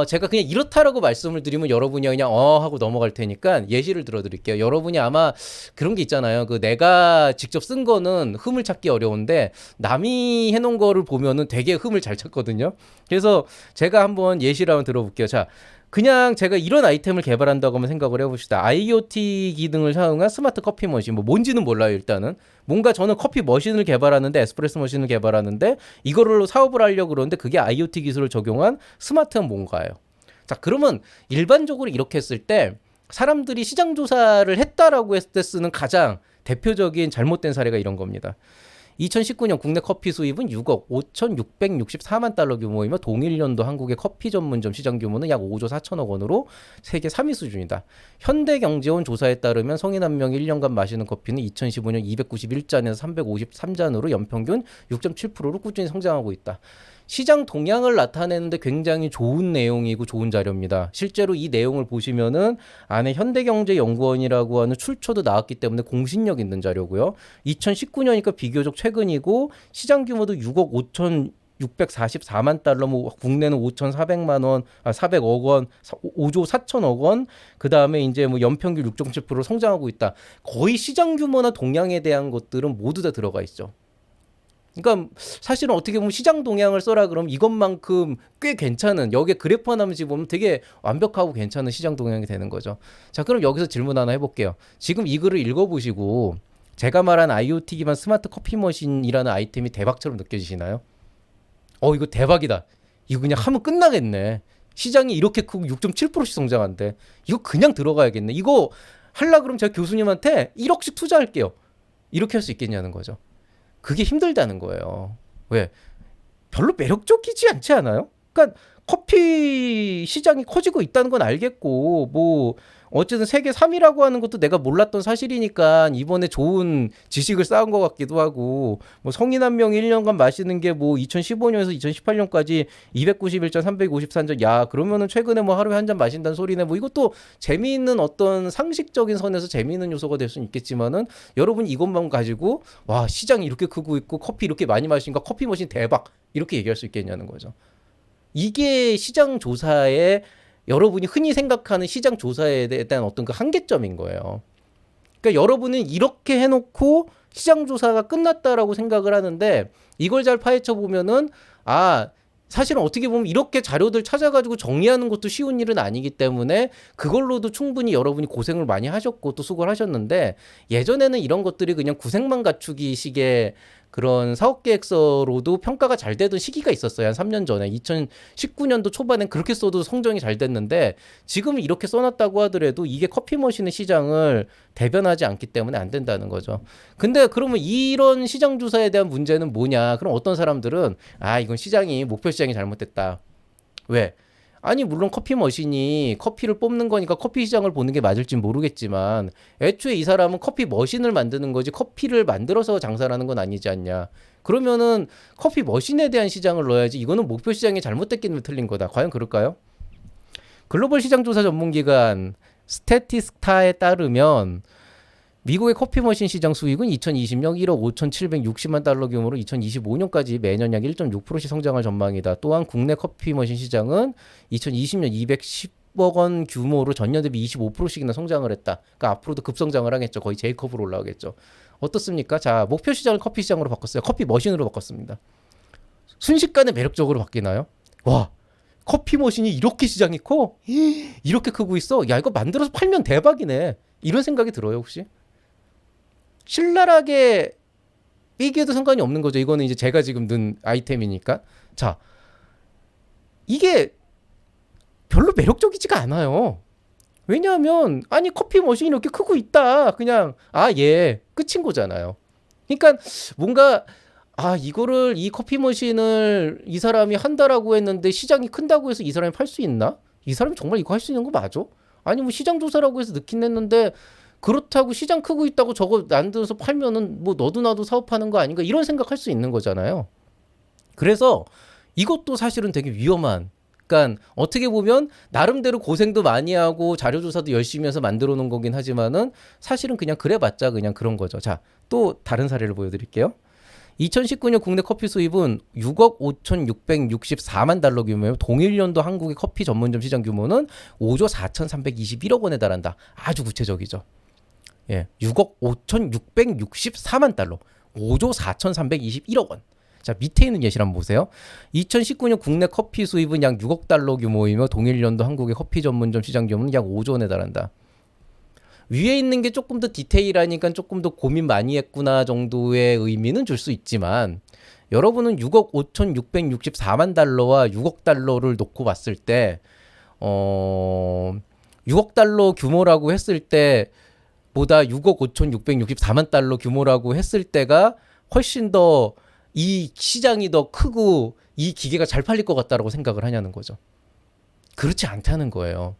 제가 그냥 이렇다라고 말씀을 드리면 여러분이 그냥 하고 넘어갈 테니까 예시를 들어드릴게요. 여러분이 아마 그런 게 있잖아요. 그 내가 직접 쓴 거는 흠을 찾기 어려운데 남이 해놓은 거를 보면은 되게 흠을 잘 찾거든요. 그래서 제가 한번 예시를 한번 들어볼게요. 자, 그냥 제가 이런 아이템을 개발한다고 한번 생각을 해봅시다. IoT 기능을 사용한 스마트 커피 머신. 뭐 뭔지는 몰라요, 일단은. 뭔가 저는 커피 머신을 개발하는데, 에스프레소 머신을 개발하는데, 이거로 사업을 하려고 그러는데, 그게 IoT 기술을 적용한 스마트한 뭔가예요. 자, 그러면 일반적으로 이렇게 했을 때, 사람들이 시장 조사를 했다라고 했을 때 쓰는 가장 대표적인 잘못된 사례가 이런 겁니다. 2019년 국내 커피 수입은 6억 5,664만 달러 규모이며 동일 연도 한국의 커피 전문점 시장 규모는 약 5조 4천억 원으로 세계 3위 수준이다. 현대경제원 조사에 따르면 성인 한 명이 1년간 마시는 커피는 2015년 291잔에서 353잔으로 연평균 6.7%로 꾸준히 성장하고 있다. 시장 동향을 나타내는데 굉장히 좋은 내용이고 좋은 자료입니다. 실제로 이 내용을 보시면은 안에 현대경제연구원이라고 하는 출처도 나왔기 때문에 공신력 있는 자료고요. 2019년이니까 비교적 최근이고 시장 규모도 6억 5,644만 달러, 뭐 국내는 5,400만 원, 400억 원, 5조 4천억 원. 그 다음에 이제 뭐 연평균 6.7% 성장하고 있다. 거의 시장 규모나 동향에 대한 것들은 모두 다 들어가 있죠. 그러니까 사실은 어떻게 보면 시장 동향을 써라 그러면 이것만큼 꽤 괜찮은 여기에 그래프 하나만 집어보면 되게 완벽하고 괜찮은 시장 동향이 되는 거죠. 자, 그럼 여기서 질문 하나 해볼게요. 지금 이 글을 읽어보시고 제가 말한 IoT 기반 스마트 커피 머신이라는 아이템이 대박처럼 느껴지시나요? 이거 대박이다. 이거 그냥 하면 끝나겠네. 시장이 이렇게 크고 6.7%씩 성장한대. 이거 그냥 들어가야겠네. 이거 하려고 그러면 제가 교수님한테 1억씩 투자할게요. 이렇게 할 수 있겠냐는 거죠. 그게 힘들다는 거예요. 왜? 별로 매력적이지 않지 않아요? 그러니까 커피 시장이 커지고 있다는 건 알겠고 뭐 어쨌든 세계 3위라고 하는 것도 내가 몰랐던 사실이니까 이번에 좋은 지식을 쌓은 것 같기도 하고 뭐 성인 한 명이 1년간 마시는 게 뭐 2015년에서 2018년까지 291잔 353잔 야 그러면은 최근에 뭐 하루에 한 잔 마신다는 소리네 뭐 이것도 재미있는 어떤 상식적인 선에서 재미있는 요소가 될 수는 있겠지만은 여러분 이것만 가지고 와 시장이 이렇게 크고 있고 커피 이렇게 많이 마시니까 커피 머신 대박 이렇게 얘기할 수 있겠냐는 거죠. 이게 시장 조사의 여러분이 흔히 생각하는 시장 조사에 대한 어떤 그 한계점인 거예요. 그러니까 여러분은 이렇게 해놓고 시장 조사가 끝났다라고 생각을 하는데 이걸 잘 파헤쳐 보면은 사실은 어떻게 보면 이렇게 자료들 찾아가지고 정리하는 것도 쉬운 일은 아니기 때문에 그걸로도 충분히 여러분이 고생을 많이 하셨고 또 수고를 하셨는데 예전에는 이런 것들이 그냥 구색만 갖추기 식의 그런 사업계획서로도 평가가 잘 되던 시기가 있었어요. 한 3년 전에 2019년도 초반엔 그렇게 써도 성적이 잘 됐는데 지금 이렇게 써놨다고 하더라도 이게 커피 머신의 시장을 대변하지 않기 때문에 안 된다는 거죠. 근데 그러면 이런 시장 조사에 대한 문제는 뭐냐? 그럼 어떤 사람들은 이건 시장이 목표 시장이 잘못됐다. 왜? 아니 물론 커피 머신이 커피를 뽑는 거니까 커피 시장을 보는 게 맞을진 모르겠지만 애초에 이 사람은 커피 머신을 만드는 거지 커피를 만들어서 장사를 하는 건 아니지 않냐. 그러면은 커피 머신에 대한 시장을 넣어야지 이거는 목표 시장이 잘못됐기 때문에 틀린 거다. 과연 그럴까요? 글로벌 시장 조사 전문기관 스태티스타에 따르면 미국의 커피 머신 시장 수익은 2020년 1억 5,760만 달러 규모로 2025년까지 매년 약 1.6%씩 성장할 전망이다. 또한 국내 커피 머신 시장은 2020년 210억 원 규모로 전년 대비 25%씩이나 성장을 했다. 그러니까 앞으로도 급성장을 하겠죠. 거의 J컵으로 올라오겠죠. 어떻습니까? 자, 목표 시장을 커피 시장으로 바꿨어요. 커피 머신으로 바꿨습니다. 순식간에 매력적으로 바뀌나요? 와, 커피 머신이 이렇게 시장이 커? 이렇게 크고 있어? 야, 이거 만들어서 팔면 대박이네. 이런 생각이 들어요, 혹시? 신랄하게 삐기에도 상관이 없는 거죠. 이거는 이제 제가 지금 넣은 아이템이니까. 자, 이게 별로 매력적이지가 않아요. 왜냐하면 커피 머신이 이렇게 크고 있다. 그냥 예, 끝인 거잖아요. 그러니까 뭔가 이거를 이 커피 머신을 이 사람이 한다라고 했는데 시장이 큰다고 해서 이 사람이 팔 수 있나? 이 사람이 정말 이거 할 수 있는 거 맞아? 아니 뭐 시장 조사라고 해서 넣긴 했는데 그렇다고 시장 크고 있다고 저거 만들어서 팔면은 뭐 너도 나도 사업하는 거 아닌가 이런 생각할 수 있는 거잖아요. 그래서 이것도 사실은 되게 위험한. 그러니까 어떻게 보면 나름대로 고생도 많이 하고 자료 조사도 열심히 해서 만들어 놓은 거긴 하지만은 사실은 그냥 그래봤자 그냥 그런 거죠. 자, 또 다른 사례를 보여드릴게요. 2019년 국내 커피 수입은 6억 5,664만 달러 규모예요. 동일 연도 한국의 커피 전문점 시장 규모는 5조 4,321억 원에 달한다. 아주 구체적이죠. 예, 6억 5,664만 달러, 5조 4,321억 원. 자, 밑에 있는 예시를 한번 보세요. 2019년 국내 커피 수입은 약 6억 달러 규모이며 동일 연도 한국의 커피 전문점 시장 규모는 약 5조 원에 달한다. 위에 있는 게 조금 더 디테일하니까 조금 더 고민 많이 했구나 정도의 의미는 줄 수 있지만 여러분은 6억 5,664만 달러와 6억 달러를 놓고 봤을 때 6억 달러 규모라고 했을 때 보다 6억 5,664만 달러 규모라고 했을 때가 훨씬 더 이 시장이 더 크고 이 기계가 잘 팔릴 것 같다라고 생각을 하냐는 거죠. 그렇지 않다는 거예요.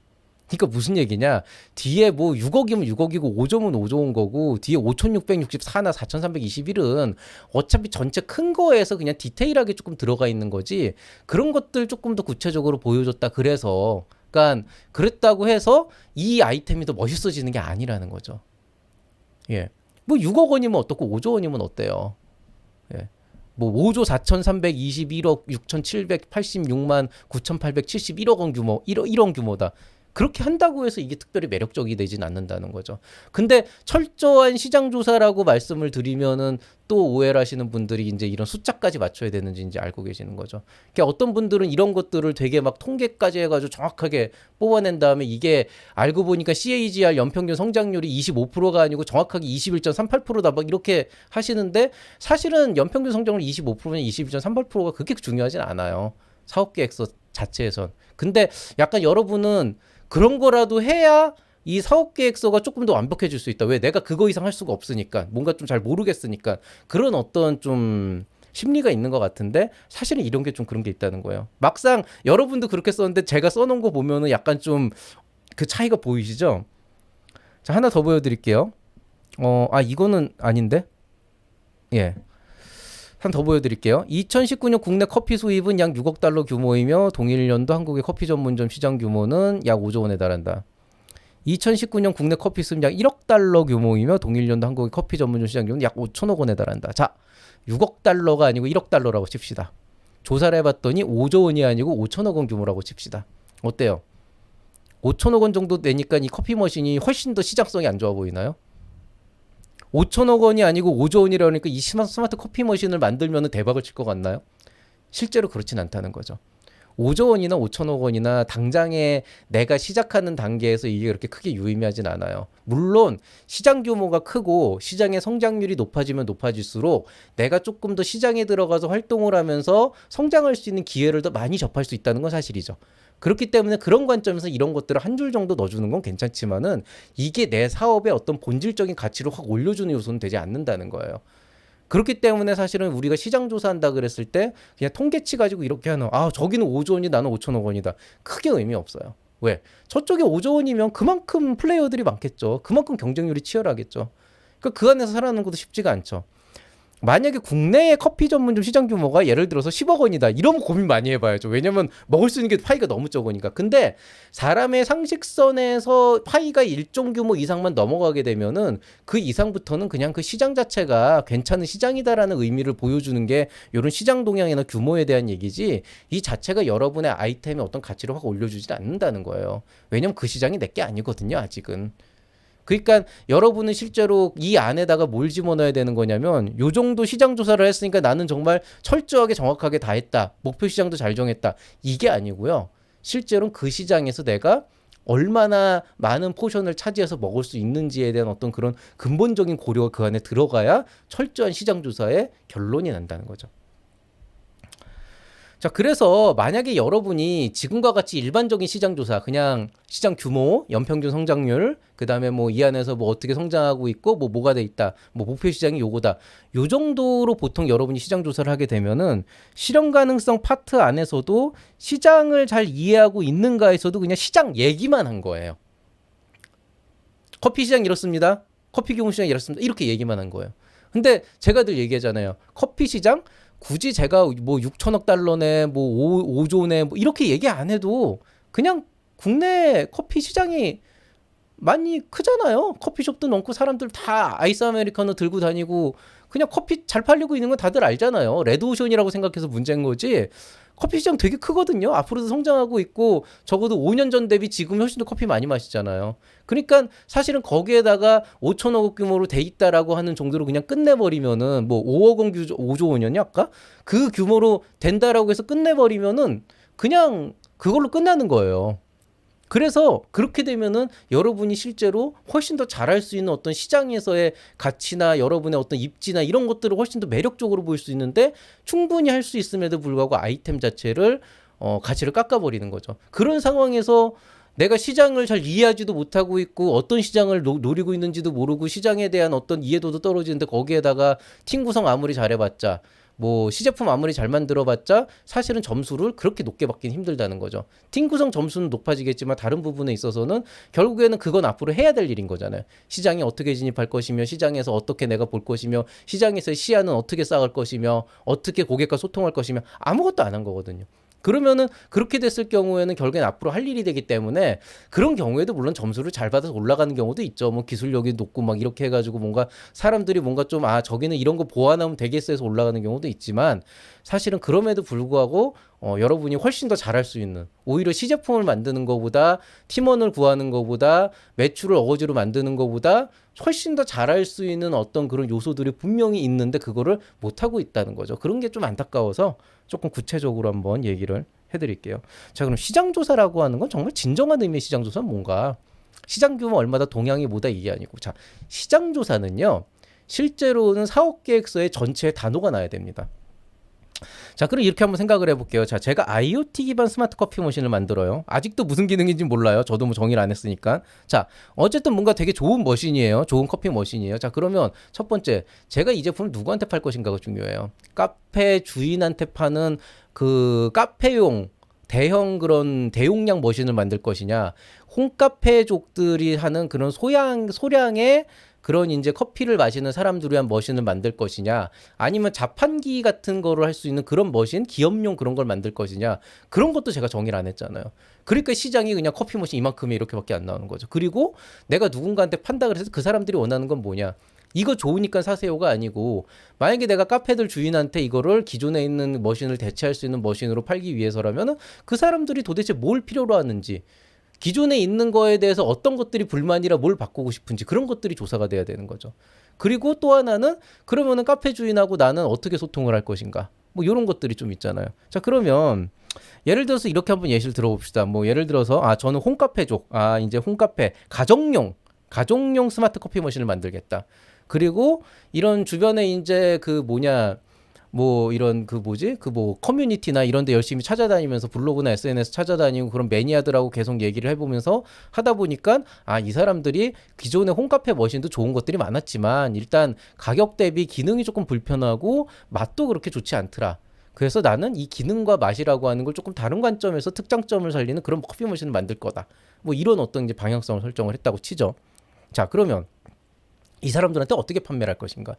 그러니까 무슨 얘기냐? 뒤에 뭐 6억이면 6억이고 5조면 5조인 거고 뒤에 5,664나 4,321은 어차피 전체 큰 거에서 그냥 디테일하게 조금 들어가 있는 거지 그런 것들 조금 더 구체적으로 보여줬다. 그래서 그러니까 그랬다고 해서 이 아이템이 더 멋있어지는 게 아니라는 거죠. 예. 뭐 6억 원이면 어떻고 5조 원이면 어때요? 예. 뭐 5조 4,321억 6,786만 9,871억 원 규모, 1원 규모다. 그렇게 한다고 해서 이게 특별히 매력적이 되진 않는다는 거죠. 근데 철저한 시장 조사라고 말씀을 드리면은 또 오해를 하시는 분들이 이제 이런 숫자까지 맞춰야 되는지 이제 알고 계시는 거죠. 그러니까 어떤 분들은 이런 것들을 되게 막 통계까지 해가지고 정확하게 뽑아낸 다음에 이게 알고 보니까 CAGR 연평균 성장률이 25%가 아니고 정확하게 21.38%다 막 이렇게 하시는데 사실은 연평균 성장률 25%면 21.38%가 그렇게 중요하진 않아요. 사업계획서 자체에선. 근데 약간 여러분은 그런 거라도 해야 이 사업계획서가 조금 더 완벽해질 수 있다. 왜? 내가 그거 이상 할 수가 없으니까. 뭔가 좀 잘 모르겠으니까. 그런 어떤 좀 심리가 있는 것 같은데 사실은 이런 게 좀 그런 게 있다는 거예요. 막상 여러분도 그렇게 썼는데 제가 써놓은 거 보면은 약간 좀 그 차이가 보이시죠? 자, 하나 더 보여드릴게요. 이거는 아닌데? 예. 한 더 보여드릴게요. 2019년 국내 커피 수입은 약 6억 달러 규모이며 동일 연도 한국의 커피 전문점 시장 규모는 약 5조 원에 달한다. 2019년 국내 커피 수입 약 1억 달러 규모이며 동일 연도 한국의 커피 전문점 시장 규모는 약 5천억 원에 달한다. 자, 6억 달러가 아니고 1억 달러라고 칩시다. 조사를 해봤더니 5조 원이 아니고 5천억 원 규모라고 칩시다. 어때요? 5천억 원 정도 내니까 이 커피 머신이 훨씬 더 시장성이 안 좋아 보이나요? 5천억 원이 아니고 5조 원이라니까 이 스마트 커피 머신을 만들면 대박을 칠 것 같나요? 실제로 그렇진 않다는 거죠. 5조 원이나 5천억 원이나 당장에 내가 시작하는 단계에서 이게 그렇게 크게 유의미하진 않아요. 물론 시장 규모가 크고 시장의 성장률이 높아지면 높아질수록 내가 조금 더 시장에 들어가서 활동을 하면서 성장할 수 있는 기회를 더 많이 접할 수 있다는 건 사실이죠. 그렇기 때문에 그런 관점에서 이런 것들을 한 줄 정도 넣어주는 건 괜찮지만은 이게 내 사업의 어떤 본질적인 가치를 확 올려주는 요소는 되지 않는다는 거예요. 그렇기 때문에 사실은 우리가 시장 조사한다 그랬을 때 그냥 통계치 가지고 이렇게 하는 저기는 5조 원이 나는 5천억 원이다. 크게 의미 없어요. 왜? 저쪽에 5조 원이면 그만큼 플레이어들이 많겠죠. 그만큼 경쟁률이 치열하겠죠. 그러니까 그 안에서 살아남는 것도 쉽지가 않죠. 만약에 국내의 커피 전문점 시장 규모가 예를 들어서 10억 원이다. 이러면 고민 많이 해봐야죠. 왜냐면 먹을 수 있는 게 파이가 너무 적으니까. 근데 사람의 상식선에서 파이가 일정 규모 이상만 넘어가게 되면은 그 이상부터는 그냥 그 시장 자체가 괜찮은 시장이다라는 의미를 보여주는 게 이런 시장 동향이나 규모에 대한 얘기지 이 자체가 여러분의 아이템의 어떤 가치를 확 올려주지 않는다는 거예요. 왜냐면 그 시장이 내게 아니거든요. 아직은. 그러니까 여러분은 실제로 이 안에다가 뭘 집어넣어야 되는 거냐면 요 정도 시장 조사를 했으니까 나는 정말 철저하게 정확하게 다 했다. 목표 시장도 잘 정했다. 이게 아니고요. 실제로는 그 시장에서 내가 얼마나 많은 포션을 차지해서 먹을 수 있는지에 대한 어떤 그런 근본적인 고려가 그 안에 들어가야 철저한 시장 조사의 결론이 난다는 거죠. 자, 그래서 만약에 여러분이 지금과 같이 일반적인 시장 조사, 그냥 시장 규모, 연평균 성장률, 그 다음에 뭐 이 안에서 뭐 어떻게 성장하고 있고, 뭐가 돼 있다, 뭐 목표 시장이 요거다. 요 정도로 보통 여러분이 시장 조사를 하게 되면은 실현 가능성 파트 안에서도 시장을 잘 이해하고 있는가에서도 그냥 시장 얘기만 한 거예요. 커피 시장 이렇습니다. 커피 규모 시장 이렇습니다. 이렇게 얘기만 한 거예요. 근데 제가 늘 얘기하잖아요. 커피 시장 굳이 제가 뭐 6천억 달러네, 뭐 5조네, 뭐 이렇게 얘기 안 해도 그냥 국내 커피 시장이 많이 크잖아요. 커피숍도 많고 사람들 다 아이스 아메리카노 들고 다니고 그냥 커피 잘 팔리고 있는 건 다들 알잖아요. 레드오션이라고 생각해서 문제인 거지. 커피 시장 되게 크거든요. 앞으로도 성장하고 있고 적어도 5년 전 대비 지금 훨씬 더 커피 많이 마시잖아요. 그러니까 사실은 거기에다가 5천억 규모로 돼 있다라고 하는 정도로 그냥 끝내버리면은 뭐 5억 원 5조 원이었냐 아까? 그 규모로 된다라고 해서 끝내버리면은 그냥 그걸로 끝나는 거예요. 그래서 그렇게 되면은 여러분이 실제로 훨씬 더 잘할 수 있는 어떤 시장에서의 가치나 여러분의 어떤 입지나 이런 것들을 훨씬 더 매력적으로 보일 수 있는데 충분히 할 수 있음에도 불구하고 아이템 자체를 가치를 깎아버리는 거죠. 그런 상황에서 내가 시장을 잘 이해하지도 못하고 있고 어떤 시장을 노리고 있는지도 모르고 시장에 대한 어떤 이해도도 떨어지는데 거기에다가 팀 구성 아무리 잘해봤자 뭐 시제품 아무리 잘 만들어봤자 사실은 점수를 그렇게 높게 받기는 힘들다는 거죠. 팀 구성 점수는 높아지겠지만 다른 부분에 있어서는 결국에는 그건 앞으로 해야 될 일인 거잖아요. 시장에 어떻게 진입할 것이며 시장에서 어떻게 내가 볼 것이며 시장에서의 시야는 어떻게 쌓을 것이며 어떻게 고객과 소통할 것이며 아무것도 안 한 거거든요. 그러면은 그렇게 됐을 경우에는 결국엔 앞으로 할 일이 되기 때문에 그런 경우에도 물론 점수를 잘 받아서 올라가는 경우도 있죠. 뭐 기술력이 높고 막 이렇게 해가지고 뭔가 사람들이 뭔가 좀 저기는 이런 거 보완하면 되겠어 해서 올라가는 경우도 있지만 사실은 그럼에도 불구하고 여러분이 훨씬 더 잘할 수 있는 오히려 시제품을 만드는 것보다 팀원을 구하는 것보다 매출을 어거지로 만드는 것보다 훨씬 더 잘할 수 있는 어떤 그런 요소들이 분명히 있는데 그거를 못하고 있다는 거죠. 그런 게 좀 안타까워서 조금 구체적으로 한번 얘기를 해드릴게요. 자, 그럼 시장조사라고 하는 건 정말 진정한 의미의 시장조사는 뭔가? 시장 규모 얼마다 동향이 뭐다 이게 아니고 자, 시장조사는요. 실제로는 사업계획서에 전체에 단어가 나야 됩니다. 자, 그럼 이렇게 한번 생각을 해볼게요. 자, 제가 IoT 기반 스마트 커피 머신을 만들어요. 아직도 무슨 기능인지 몰라요. 저도 뭐 정의를 안 했으니까. 자, 어쨌든 뭔가 되게 좋은 머신이에요. 좋은 커피 머신이에요. 자, 그러면 첫 번째, 제가 이 제품을 누구한테 팔 것인가가 중요해요. 카페 주인한테 파는 그 카페용 대형 그런 대용량 머신을 만들 것이냐, 홈카페족들이 하는 그런 소량의 그런 이제 커피를 마시는 사람들을 위한 머신을 만들 것이냐 아니면 자판기 같은 거를 할 수 있는 그런 머신 기업용 그런 걸 만들 것이냐 그런 것도 제가 정의를 안 했잖아요. 그러니까 시장이 그냥 커피 머신 이만큼이 이렇게밖에 안 나오는 거죠. 그리고 내가 누군가한테 판다 그래서 그 사람들이 원하는 건 뭐냐 이거 좋으니까 사세요가 아니고 만약에 내가 카페들 주인한테 이거를 기존에 있는 머신을 대체할 수 있는 머신으로 팔기 위해서라면은 그 사람들이 도대체 뭘 필요로 하는지 기존에 있는 거에 대해서 어떤 것들이 불만이라 뭘 바꾸고 싶은지 그런 것들이 조사가 돼야 되는 거죠. 그리고 또 하나는 그러면은 카페 주인하고 나는 어떻게 소통을 할 것인가? 뭐 이런 것들이 좀 있잖아요. 자, 그러면 예를 들어서 이렇게 한번 예시를 들어봅시다. 뭐 예를 들어서 저는 홈카페족, 이제 홈카페 가정용 스마트 커피 머신을 만들겠다. 그리고 이런 주변에 이제 그 뭐냐 뭐 이런 그 뭐지 그 뭐 커뮤니티나 이런 데 열심히 찾아다니면서 블로그나 SNS 찾아다니고 그런 매니아들하고 계속 얘기를 해보면서 하다 보니까 이 사람들이 기존의 홈카페 머신도 좋은 것들이 많았지만 일단 가격 대비 기능이 조금 불편하고 맛도 그렇게 좋지 않더라. 그래서 나는 이 기능과 맛이라고 하는 걸 조금 다른 관점에서 특장점을 살리는 그런 커피 머신을 만들 거다. 뭐 이런 어떤 이제 방향성을 설정을 했다고 치죠. 자, 그러면 이 사람들한테 어떻게 판매를 할 것인가?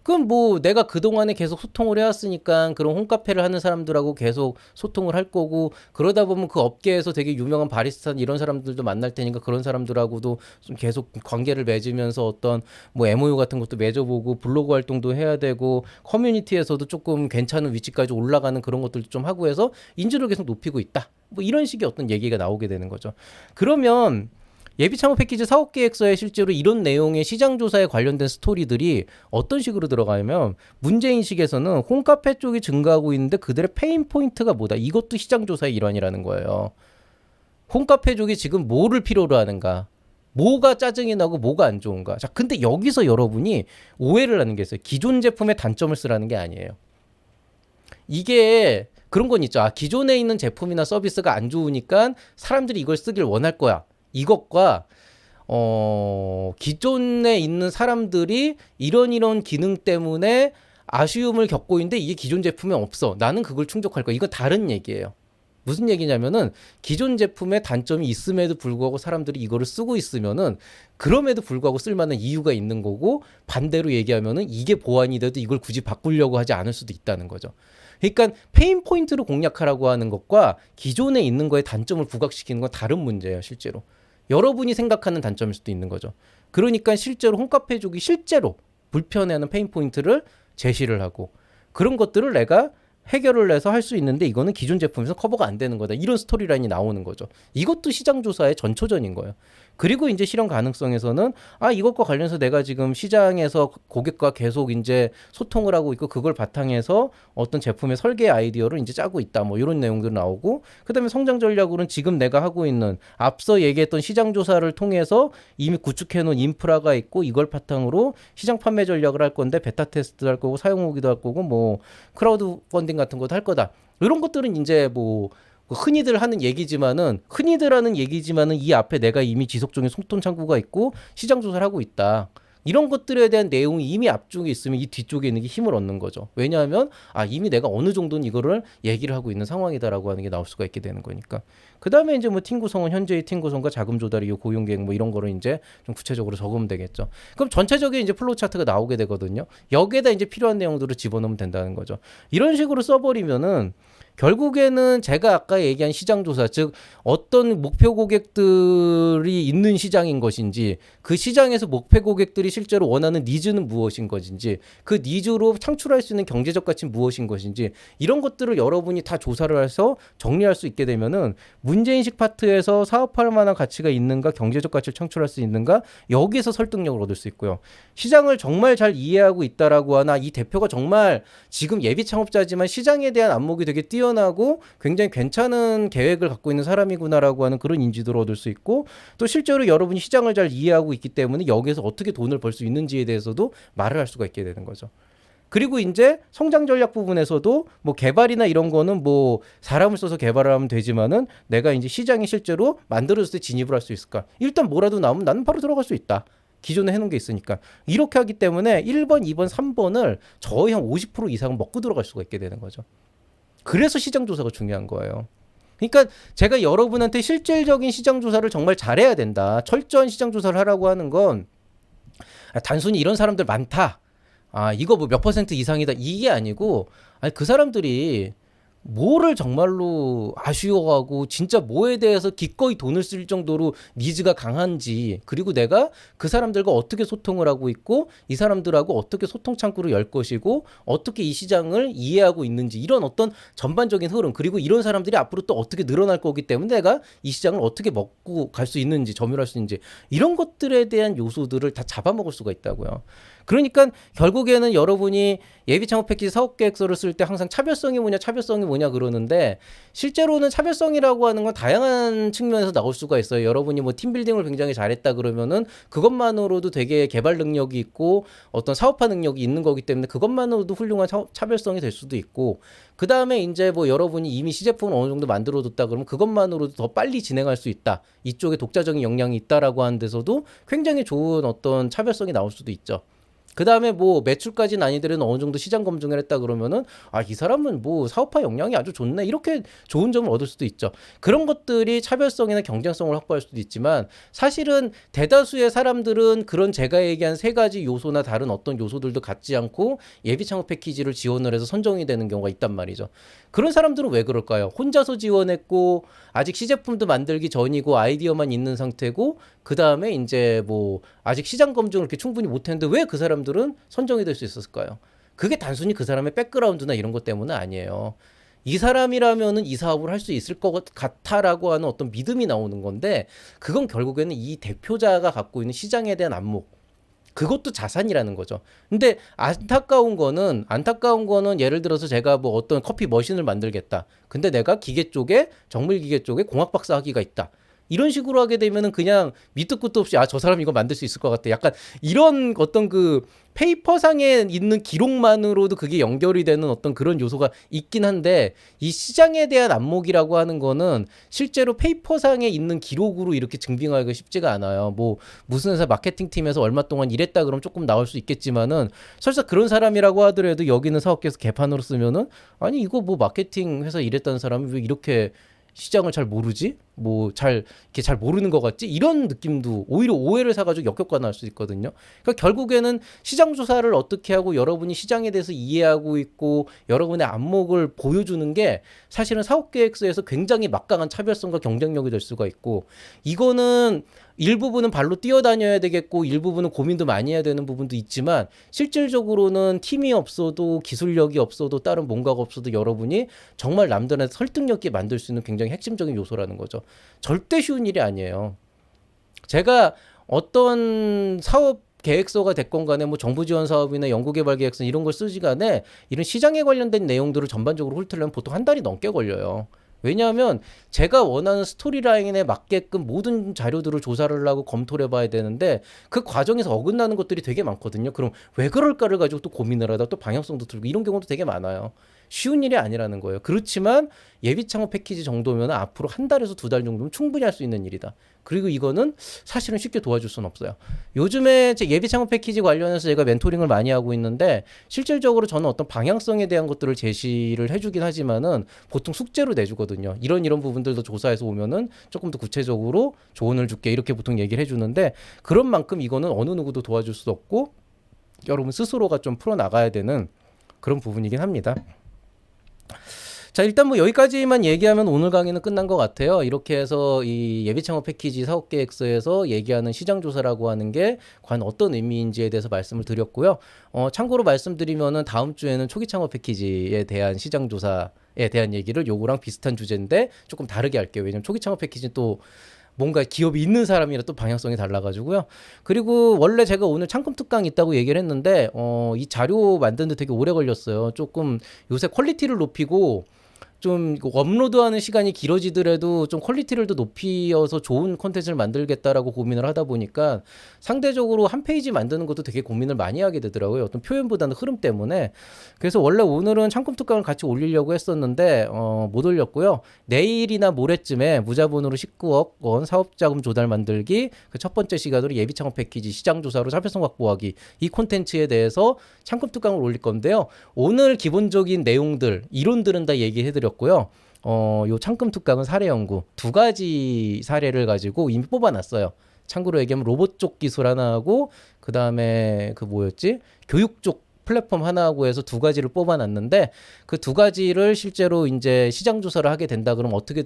그럼 뭐 내가 그동안에 계속 소통을 해왔으니까 그런 홈카페를 하는 사람들하고 계속 소통을 할 거고, 그러다 보면 그 업계에서 되게 유명한 바리스타 이런 사람들도 만날 테니까 그런 사람들하고도 좀 계속 관계를 맺으면서 어떤 뭐 MOU 같은 것도 맺어보고 블로그 활동도 해야 되고 커뮤니티에서도 조금 괜찮은 위치까지 올라가는 그런 것들도 좀 하고 해서 인지를 계속 높이고 있다. 뭐 이런 식의 어떤 얘기가 나오게 되는 거죠. 그러면 예비 창업 패키지 사업 계획서에 실제로 이런 내용의 시장 조사에 관련된 스토리들이 어떤 식으로 들어가냐면, 문제인식에서는 홈카페 쪽이 증가하고 있는데 그들의 페인 포인트가 뭐다. 이것도 시장 조사의 일환이라는 거예요. 홈카페 쪽이 지금 뭐를 필요로 하는가? 뭐가 짜증이 나고 뭐가 안 좋은가? 자, 근데 여기서 여러분이 오해를 하는 게 있어요. 기존 제품의 단점을 쓰라는 게 아니에요. 이게 그런 건 있죠. 기존에 있는 제품이나 서비스가 안 좋으니까 사람들이 이걸 쓰길 원할 거야. 이것과 기존에 있는 사람들이 이런 기능 때문에 아쉬움을 겪고 있는데 이게 기존 제품에 없어. 나는 그걸 충족할 거야. 이건 다른 얘기예요. 무슨 얘기냐면은 기존 제품에 단점이 있음에도 불구하고 사람들이 이거를 쓰고 있으면은 그럼에도 불구하고 쓸만한 이유가 있는 거고, 반대로 얘기하면은 이게 보완이 돼도 이걸 굳이 바꾸려고 하지 않을 수도 있다는 거죠. 그러니까 페인 포인트를 공략하라고 하는 것과 기존에 있는 거에 단점을 부각시키는 건 다른 문제예요, 실제로. 여러분이 생각하는 단점일 수도 있는 거죠. 그러니까 실제로 홈카페족이 실제로 불편해하는 페인 포인트를 제시를 하고, 그런 것들을 내가 해결을 해서 할 수 있는데 이거는 기존 제품에서 커버가 안 되는 거다. 이런 스토리라인이 나오는 거죠. 이것도 시장 조사의 전초전인 거예요. 그리고 이제 실현 가능성에서는 이것과 관련해서 내가 지금 시장에서 고객과 계속 이제 소통을 하고 있고 그걸 바탕해서 어떤 제품의 설계 아이디어를 이제 짜고 있다. 뭐 이런 내용들 나오고, 그다음에 성장 전략으로는 지금 내가 하고 있는 앞서 얘기했던 시장 조사를 통해서 이미 구축해 놓은 인프라가 있고 이걸 바탕으로 시장 판매 전략을 할 건데 베타 테스트 할 거고 사용 후기도 할 거고 뭐 크라우드 펀딩 같은 것도 할 거다. 이런 것들은 이제 뭐 흔히들 하는 얘기지만은 이 앞에 내가 이미 지속적인 소통 창구가 있고 시장 조사를 하고 있다. 이런 것들에 대한 내용이 이미 앞쪽에 있으면 이 뒤쪽에 있는 게 힘을 얻는 거죠. 왜냐하면 이미 내가 어느 정도는 이거를 얘기를 하고 있는 상황이다라고 하는 게 나올 수가 있게 되는 거니까. 그 다음에 이제 뭐 팀 구성은 현재의 팀 구성과 자금 조달이 고용 계획 뭐 이런 거를 이제 좀 구체적으로 적으면 되겠죠. 그럼 전체적인 이제 플로우 차트가 나오게 되거든요. 여기에다 이제 필요한 내용들을 집어넣으면 된다는 거죠. 이런 식으로 써버리면은 결국에는 제가 아까 얘기한 시장조사, 즉 어떤 목표 고객들이 있는 시장인 것인지, 그 시장에서 목표 고객들이 실제로 원하는 니즈는 무엇인 것인지, 그 니즈로 창출할 수 있는 경제적 가치는 무엇인 것인지, 이런 것들을 여러분이 다 조사를 해서 정리할 수 있게 되면은 문제인식 파트에서 사업할 만한 가치가 있는가, 경제적 가치를 창출할 수 있는가, 여기에서 설득력을 얻을 수 있고요. 시장을 정말 잘 이해하고 있다라고 하나, 이 대표가 정말 지금 예비 창업자지만 시장에 대한 안목이 되게 뛰어나고 굉장히 괜찮은 계획을 갖고 있는 사람이구나라고 하는 그런 인지도를 얻을 수 있고, 또 실제로 여러분이 시장을 잘 이해하고 있기 때문에 여기에서 어떻게 돈을 벌 수 있는지에 대해서도 말을 할 수가 있게 되는 거죠. 그리고 이제 성장 전략 부분에서도 뭐 개발이나 이런 거는 뭐 사람을 써서 개발을 하면 되지만은 내가 이제 시장에 실제로 만들어졌을 때 진입을 할 수 있을까? 일단 뭐라도 나오면 나는 바로 들어갈 수 있다. 기존에 해놓은 게 있으니까. 이렇게 하기 때문에 1번, 2번, 3번을 거의 한 50% 이상은 먹고 들어갈 수가 있게 되는 거죠. 그래서 시장 조사가 중요한 거예요. 그러니까 제가 여러분한테 실질적인 시장 조사를 정말 잘해야 된다. 철저한 시장 조사를 하라고 하는 건 단순히 이런 사람들 많다. 이거 뭐 몇 퍼센트 이상이다. 이게 아니고, 그 사람들이 뭐를 정말로 아쉬워하고 진짜 뭐에 대해서 기꺼이 돈을 쓸 정도로 니즈가 강한지, 그리고 내가 그 사람들과 어떻게 소통을 하고 있고 이 사람들하고 어떻게 소통 창구를 열 것이고 어떻게 이 시장을 이해하고 있는지, 이런 어떤 전반적인 흐름, 그리고 이런 사람들이 앞으로 또 어떻게 늘어날 거기 때문에 내가 이 시장을 어떻게 먹고 갈 수 있는지, 점유할 수 있는지, 이런 것들에 대한 요소들을 다 잡아먹을 수가 있다고요. 그러니까 결국에는 여러분이 예비 창업 패키지 사업 계획서를 쓸 때 항상 차별성이 뭐냐 그러는데, 실제로는 차별성이라고 하는 건 다양한 측면에서 나올 수가 있어요. 여러분이 뭐 팀빌딩을 굉장히 잘했다 그러면은 그것만으로도 되게 개발 능력이 있고 어떤 사업화 능력이 있는 거기 때문에 그것만으로도 훌륭한 차별성이 될 수도 있고, 그 다음에 이제 뭐 여러분이 이미 시제품을 어느 정도 만들어뒀다 그러면 그것만으로도 더 빨리 진행할 수 있다, 이쪽에 독자적인 역량이 있다라고 하는 데서도 굉장히 좋은 어떤 차별성이 나올 수도 있죠. 그 다음에 뭐 매출까지는 아니더라도 어느 정도 시장 검증을 했다 그러면은 이 사람은 뭐 사업화 역량이 아주 좋네, 이렇게 좋은 점을 얻을 수도 있죠. 그런 것들이 차별성이나 경쟁성을 확보할 수도 있지만, 사실은 대다수의 사람들은 그런 제가 얘기한 세 가지 요소나 다른 어떤 요소들도 갖지 않고 예비 창업 패키지를 지원을 해서 선정이 되는 경우가 있단 말이죠. 그런 사람들은 왜 그럴까요? 혼자서 지원했고 아직 시제품도 만들기 전이고 아이디어만 있는 상태고, 그 다음에 이제 뭐 아직 시장 검증을 이렇게 충분히 못했는데 왜 그 사람들은 선정이 될 수 있었을까요? 그게 단순히 그 사람의 백그라운드나 이런 것 때문은 아니에요. 이 사람이라면은 이 사업을 할 수 있을 것 같아라고 하는 어떤 믿음이 나오는 건데, 그건 결국에는 이 대표자가 갖고 있는 시장에 대한 안목, 그것도 자산이라는 거죠. 근데 안타까운 거는 예를 들어서 제가 뭐 어떤 커피 머신을 만들겠다. 근데 내가 기계 쪽에, 정밀 기계 쪽에 공학 박사 학위가 있다. 이런 식으로 하게 되면은 그냥 밑도 끝도 없이 저 사람 이거 만들 수 있을 것 같아, 약간 이런 어떤 그 페이퍼상에 있는 기록만으로도 그게 연결이 되는 어떤 그런 요소가 있긴 한데, 이 시장에 대한 안목이라고 하는 거는 실제로 페이퍼상에 있는 기록으로 이렇게 증빙하기가 쉽지가 않아요. 뭐 무슨 회사 마케팅 팀에서 얼마 동안 일했다 그러면 조금 나올 수 있겠지만은, 설사 그런 사람이라고 하더라도 여기는 사업계에서 개판으로 쓰면은, 아니 이거 뭐 마케팅 회사 일했다는 사람이 왜 이렇게 시장을 잘 모르지? 뭐 이렇게 잘 모르는 것 같지? 이런 느낌도, 오히려 오해를 사가지고 역효과가 날 수 있거든요. 그러니까 결국에는 시장 조사를 어떻게 하고 여러분이 시장에 대해서 이해하고 있고 여러분의 안목을 보여주는 게 사실은 사업계획서에서 굉장히 막강한 차별성과 경쟁력이 될 수가 있고, 이거는 일부분은 발로 뛰어다녀야 되겠고 일부분은 고민도 많이 해야 되는 부분도 있지만, 실질적으로는 팀이 없어도, 기술력이 없어도, 다른 뭔가가 없어도 여러분이 정말 남들한테 설득력 있게 만들 수 있는 굉장히 핵심적인 요소라는 거죠. 절대 쉬운 일이 아니에요. 제가 어떤 사업 계획서가 됐건 간에 뭐 정부 지원 사업이나 연구개발 계획서 이런 걸 쓰지 간에 이런 시장에 관련된 내용들을 전반적으로 훑으려면 보통 한 달이 넘게 걸려요. 왜냐하면 제가 원하는 스토리라인에 맞게끔 모든 자료들을 조사를 하고 검토를 해봐야 되는데, 그 과정에서 어긋나는 것들이 되게 많거든요. 그럼 왜 그럴까를 가지고 또 고민을 하다 또 방향성도 들고, 이런 경우도 되게 많아요. 쉬운 일이 아니라는 거예요. 그렇지만 예비 창업 패키지 정도면 앞으로 한 달에서 두 달 정도면 충분히 할 수 있는 일이다. 그리고 이거는 사실은 쉽게 도와줄 수는 없어요. 요즘에 제 예비 창업 패키지 관련해서 제가 멘토링을 많이 하고 있는데, 실질적으로 저는 어떤 방향성에 대한 것들을 제시를 해주긴 하지만은 보통 숙제로 내주거든요. 이런 부분들도 조사해서 오면은 조금 더 구체적으로 조언을 줄게, 이렇게 보통 얘기를 해주는데, 그런 만큼 이거는 어느 누구도 도와줄 수 없고 여러분 스스로가 좀 풀어나가야 되는 그런 부분이긴 합니다. 자, 일단 뭐 여기까지만 얘기하면 오늘 강의는 끝난 것 같아요. 이렇게 해서 이 예비창업 패키지 사업계획서에서 얘기하는 시장조사라고 하는 게 과연 어떤 의미인지에 대해서 말씀을 드렸고요. 참고로 말씀드리면은 다음 주에는 초기창업 패키지에 대한 시장조사에 대한 얘기를 요거랑 비슷한 주제인데 조금 다르게 할게요. 왜냐면 초기창업 패키지는 또 뭔가 기업이 있는 사람이라 또 방향성이 달라가지고요. 그리고 원래 제가 오늘 창금 특강 있다고 얘기를 했는데 이 자료 만드는데 되게 오래 걸렸어요. 조금 요새 퀄리티를 높이고 좀 업로드하는 시간이 길어지더라도 좀 퀄리티를 더 높여서 좋은 콘텐츠를 만들겠다라고 고민을 하다 보니까 상대적으로 한 페이지 만드는 것도 되게 고민을 많이 하게 되더라고요. 어떤 표현보다는 흐름 때문에. 그래서 원래 오늘은 창금 특강을 같이 올리려고 했었는데 못 올렸고요. 내일이나 모레쯤에 무자본으로 19억 원 사업자금 조달 만들기 그 첫 번째 시간으로 예비창업 패키지 시장조사로 차별성 확보하기, 이 콘텐츠에 대해서 창금 특강을 올릴 건데요. 오늘 기본적인 내용들, 이론들은 다 얘기해드렸고 고요. 요 창금 특강은 사례 연구 두 가지 사례를 가지고 이미 뽑아놨어요. 참고로 얘기하면 로봇 쪽 기술 하나 하고, 그 다음에 그 뭐였지? 교육 쪽 플랫폼 하나하고 해서 두 가지를 뽑아놨는데 그 두 가지를 실제로 이제 시장 조사를 하게 된다 그러면 어떻게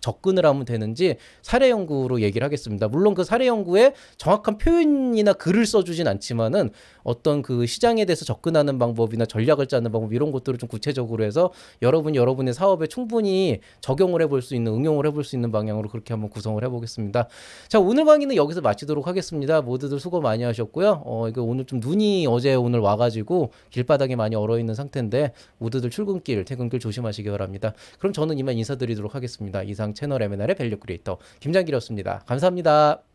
접근을 하면 되는지 사례 연구로 얘기를 하겠습니다. 물론 그 사례 연구에 정확한 표현이나 글을 써주진 않지만은 어떤 그 시장에 대해서 접근하는 방법이나 전략을 짜는 방법 이런 것들을 좀 구체적으로 해서 여러분의 사업에 충분히 적용을 해볼 수 있는 응용을 해볼 수 있는 방향으로 그렇게 한번 구성을 해보겠습니다. 자, 오늘 강의는 여기서 마치도록 하겠습니다. 모두들 수고 많이 하셨고요. 이거 오늘 좀 눈이 어제 오늘 와가지고 길바닥에 많이 얼어 있는 상태인데 모두들 출근길, 퇴근길 조심하시기 바랍니다. 그럼 저는 이만 인사드리도록 하겠습니다. 이상 채널 M&R의 밸류 크리에이터 김장길이었습니다. 감사합니다.